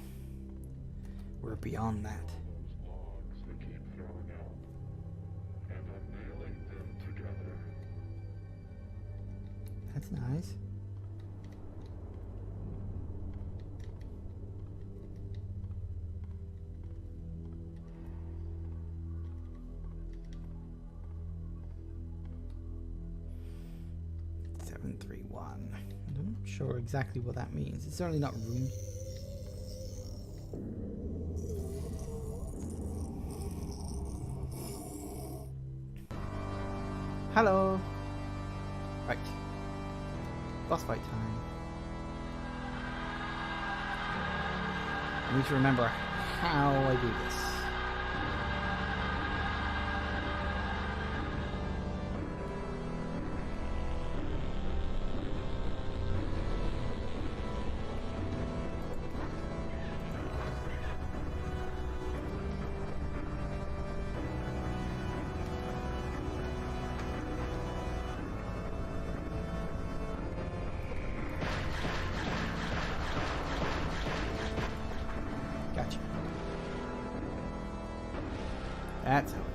We're beyond that. Logs they keep throwing out, and I'm nailing them together. That's nice. I'm not sure exactly what that means. It's certainly not room. Hello. Right. Boss fight time. I need to remember how I do this. Gotcha. That's how I do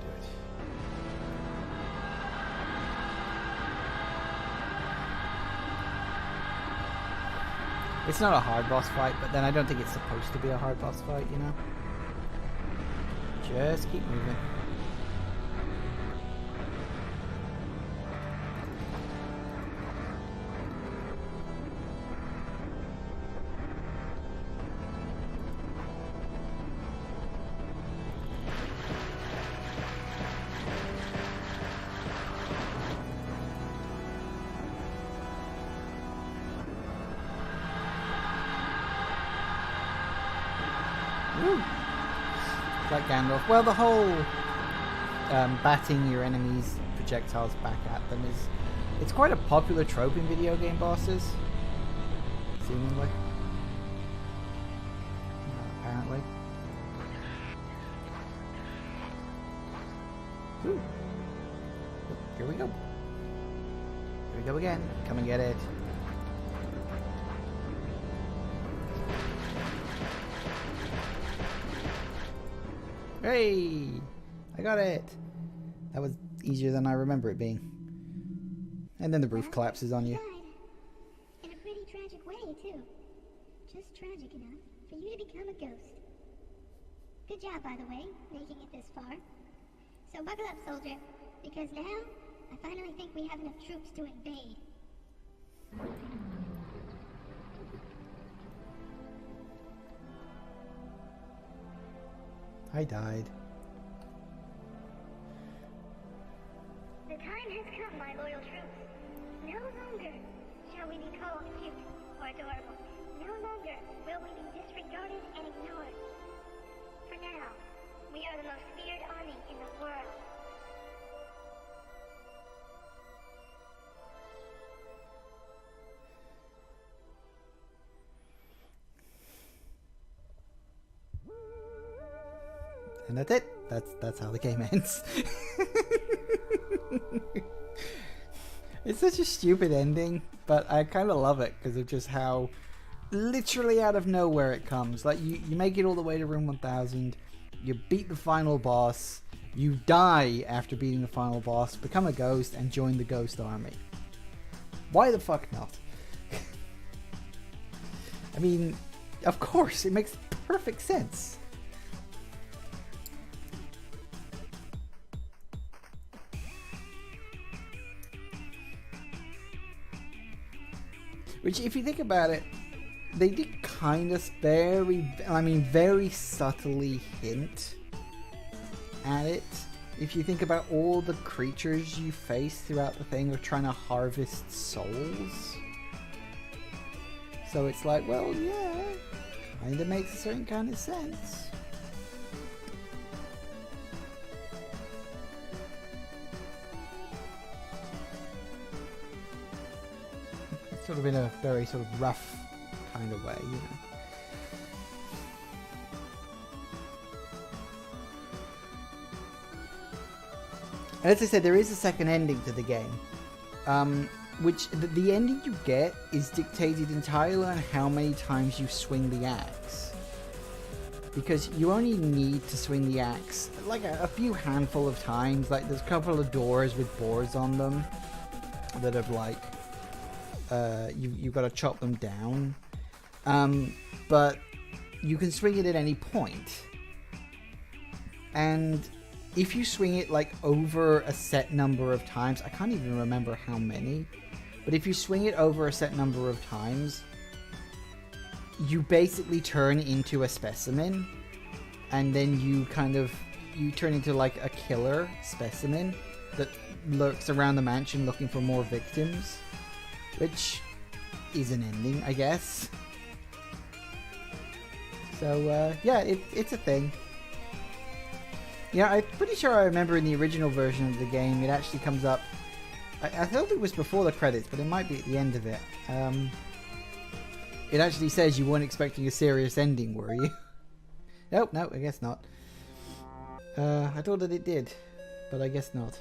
it. It's not a hard boss fight, but then I don't think it's supposed to be a hard boss fight, you know? Just keep moving. Woo. Like Gandalf. Well, the whole batting your enemies' projectiles back at them it's quite a popular trope in video game bosses. Seemingly. Apparently. Ooh. Here we go. Here we go again. Come and get it. Hey! I got it! That was easier than I remember it being. And then the roof collapses on you. In a pretty tragic way, too. Just tragic enough for you to become a ghost. Good job, by the way, making it this far. So buckle up, soldier, because now I finally think we have enough troops to invade. I died. The time has come, my loyal troops. No longer shall we be called cute or adorable. No longer will we be disregarded and ignored. For now, we are the most feared army in the world. And that's it. That's how the game ends. It's such a stupid ending, but I kind of love it because of just how literally out of nowhere it comes. Like you make it all the way to room 1000, you beat the final boss, you die after beating the final boss, become a ghost, and join the ghost army. Why the fuck not? I mean, of course, it makes perfect sense. Which, if you think about it, they did kind of very subtly hint at it. If you think about all the creatures you face throughout the thing of trying to harvest souls. So it's like, well, yeah, kind of makes a certain kind of sense. Sort of in a very sort of rough kind of way, you know. And as I said, there is a second ending to the game, which the ending you get is dictated entirely on how many times you swing the axe. Because you only need to swing the axe like a few handful of times. Like there's a couple of doors with boards on them that have like you've got to chop them down, but you can swing it at any point, and if you swing it like over a set number of times, I can't even remember how many, but if you swing it over a set number of times, you basically turn into a specimen, and then you turn into like a killer specimen that lurks around the mansion looking for more victims. Which is an ending, I guess. So, yeah, it's a thing. Yeah, I'm pretty sure I remember in the original version of the game, it actually comes up... I thought it was before the credits, but it might be at the end of it. It actually says you weren't expecting a serious ending, were you? Nope, no, I guess not. I thought that it did, but I guess not.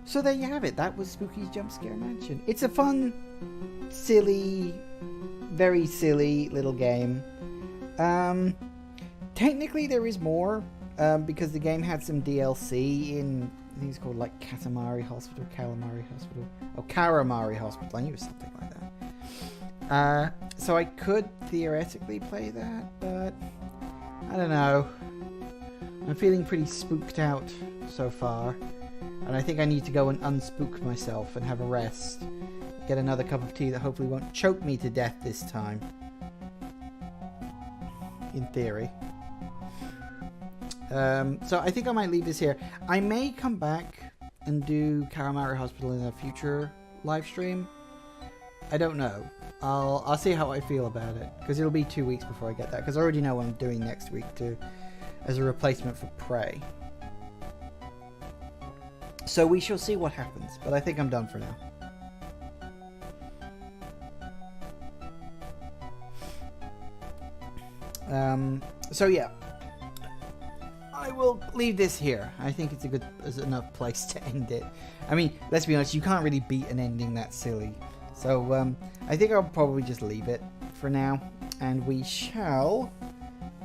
So there you have it. That was Spooky's Jumpscare Mansion. It's a fun, silly, very silly little game. Technically there is more, because the game had some DLC in think it's called like Katamari Hospital, Calamari Hospital. Oh, Karamari Hospital. I knew it was something like that. So I could theoretically play that, but I don't know. I'm feeling pretty spooked out so far. And I think I need to go and unspook myself and have a rest. Get another cup of tea that hopefully won't choke me to death this time. In theory. So I think I might leave this here. I may come back and do Karamari Hospital in a future live stream. I don't know. I'll see how I feel about it, because it'll be 2 weeks before I get that, because I already know what I'm doing next week as a replacement for Prey. So we shall see what happens, but I think I'm done for now. So yeah. I will leave this here. I think it's enough place to end it. I mean, let's be honest, you can't really beat an ending that silly. So, I think I'll probably just leave it for now. And we shall...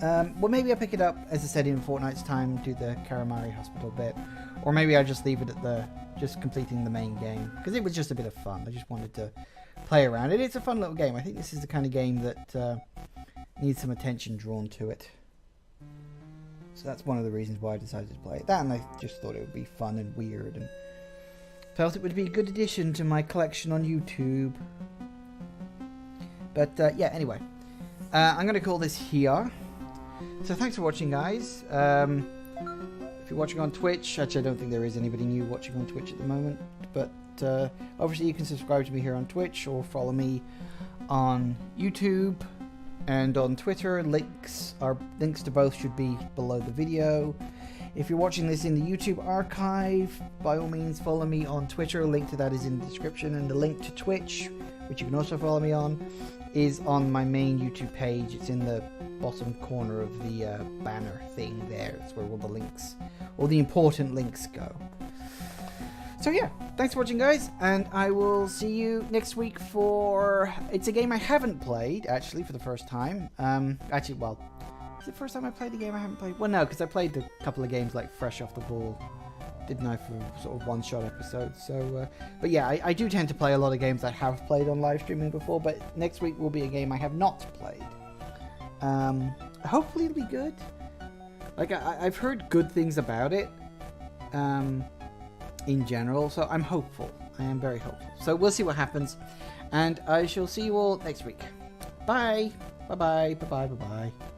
well, maybe I'll pick it up, as I said, in a fortnight's time, do the Karamari Hospital bit. Or maybe I'll just leave it at just completing the main game. Because it was just a bit of fun. I just wanted to play around it. It's a fun little game. I think this is the kind of game that needs some attention drawn to it. So that's one of the reasons why I decided to play it. That, and I just thought it would be fun and weird, and felt it would be a good addition to my collection on YouTube. But yeah, anyway, I'm going to call this here. So thanks for watching, guys. If you're watching on Twitch, actually I don't think there is anybody new watching on Twitch at the moment, but obviously you can subscribe to me here on Twitch or follow me on YouTube. And on Twitter, links to both should be below the video. If you're watching this in the YouTube archive, by all means follow me on Twitter. A link to that is in the description, and the link to Twitch, which you can also follow me on, is on my main YouTube page. It's in the bottom corner of the banner thing there. It's where all the links, all the important links go. So yeah, thanks for watching, guys, and I will see you next week for... It's a game I haven't played, actually, for the first time. Actually, well, is it the first time I played a game I haven't played? Well, no, because I played a couple of games, like, fresh off the ball, didn't I, for sort of one-shot episodes. So, but yeah, I do tend to play a lot of games I have played on live streaming before, but next week will be a game I have not played. Hopefully it'll be good. Like, I've heard good things about it. In general, so I'm hopeful. I am very hopeful. So we'll see what happens, and I shall see you all next week. Bye. Bye-bye. Bye-bye. Bye-bye.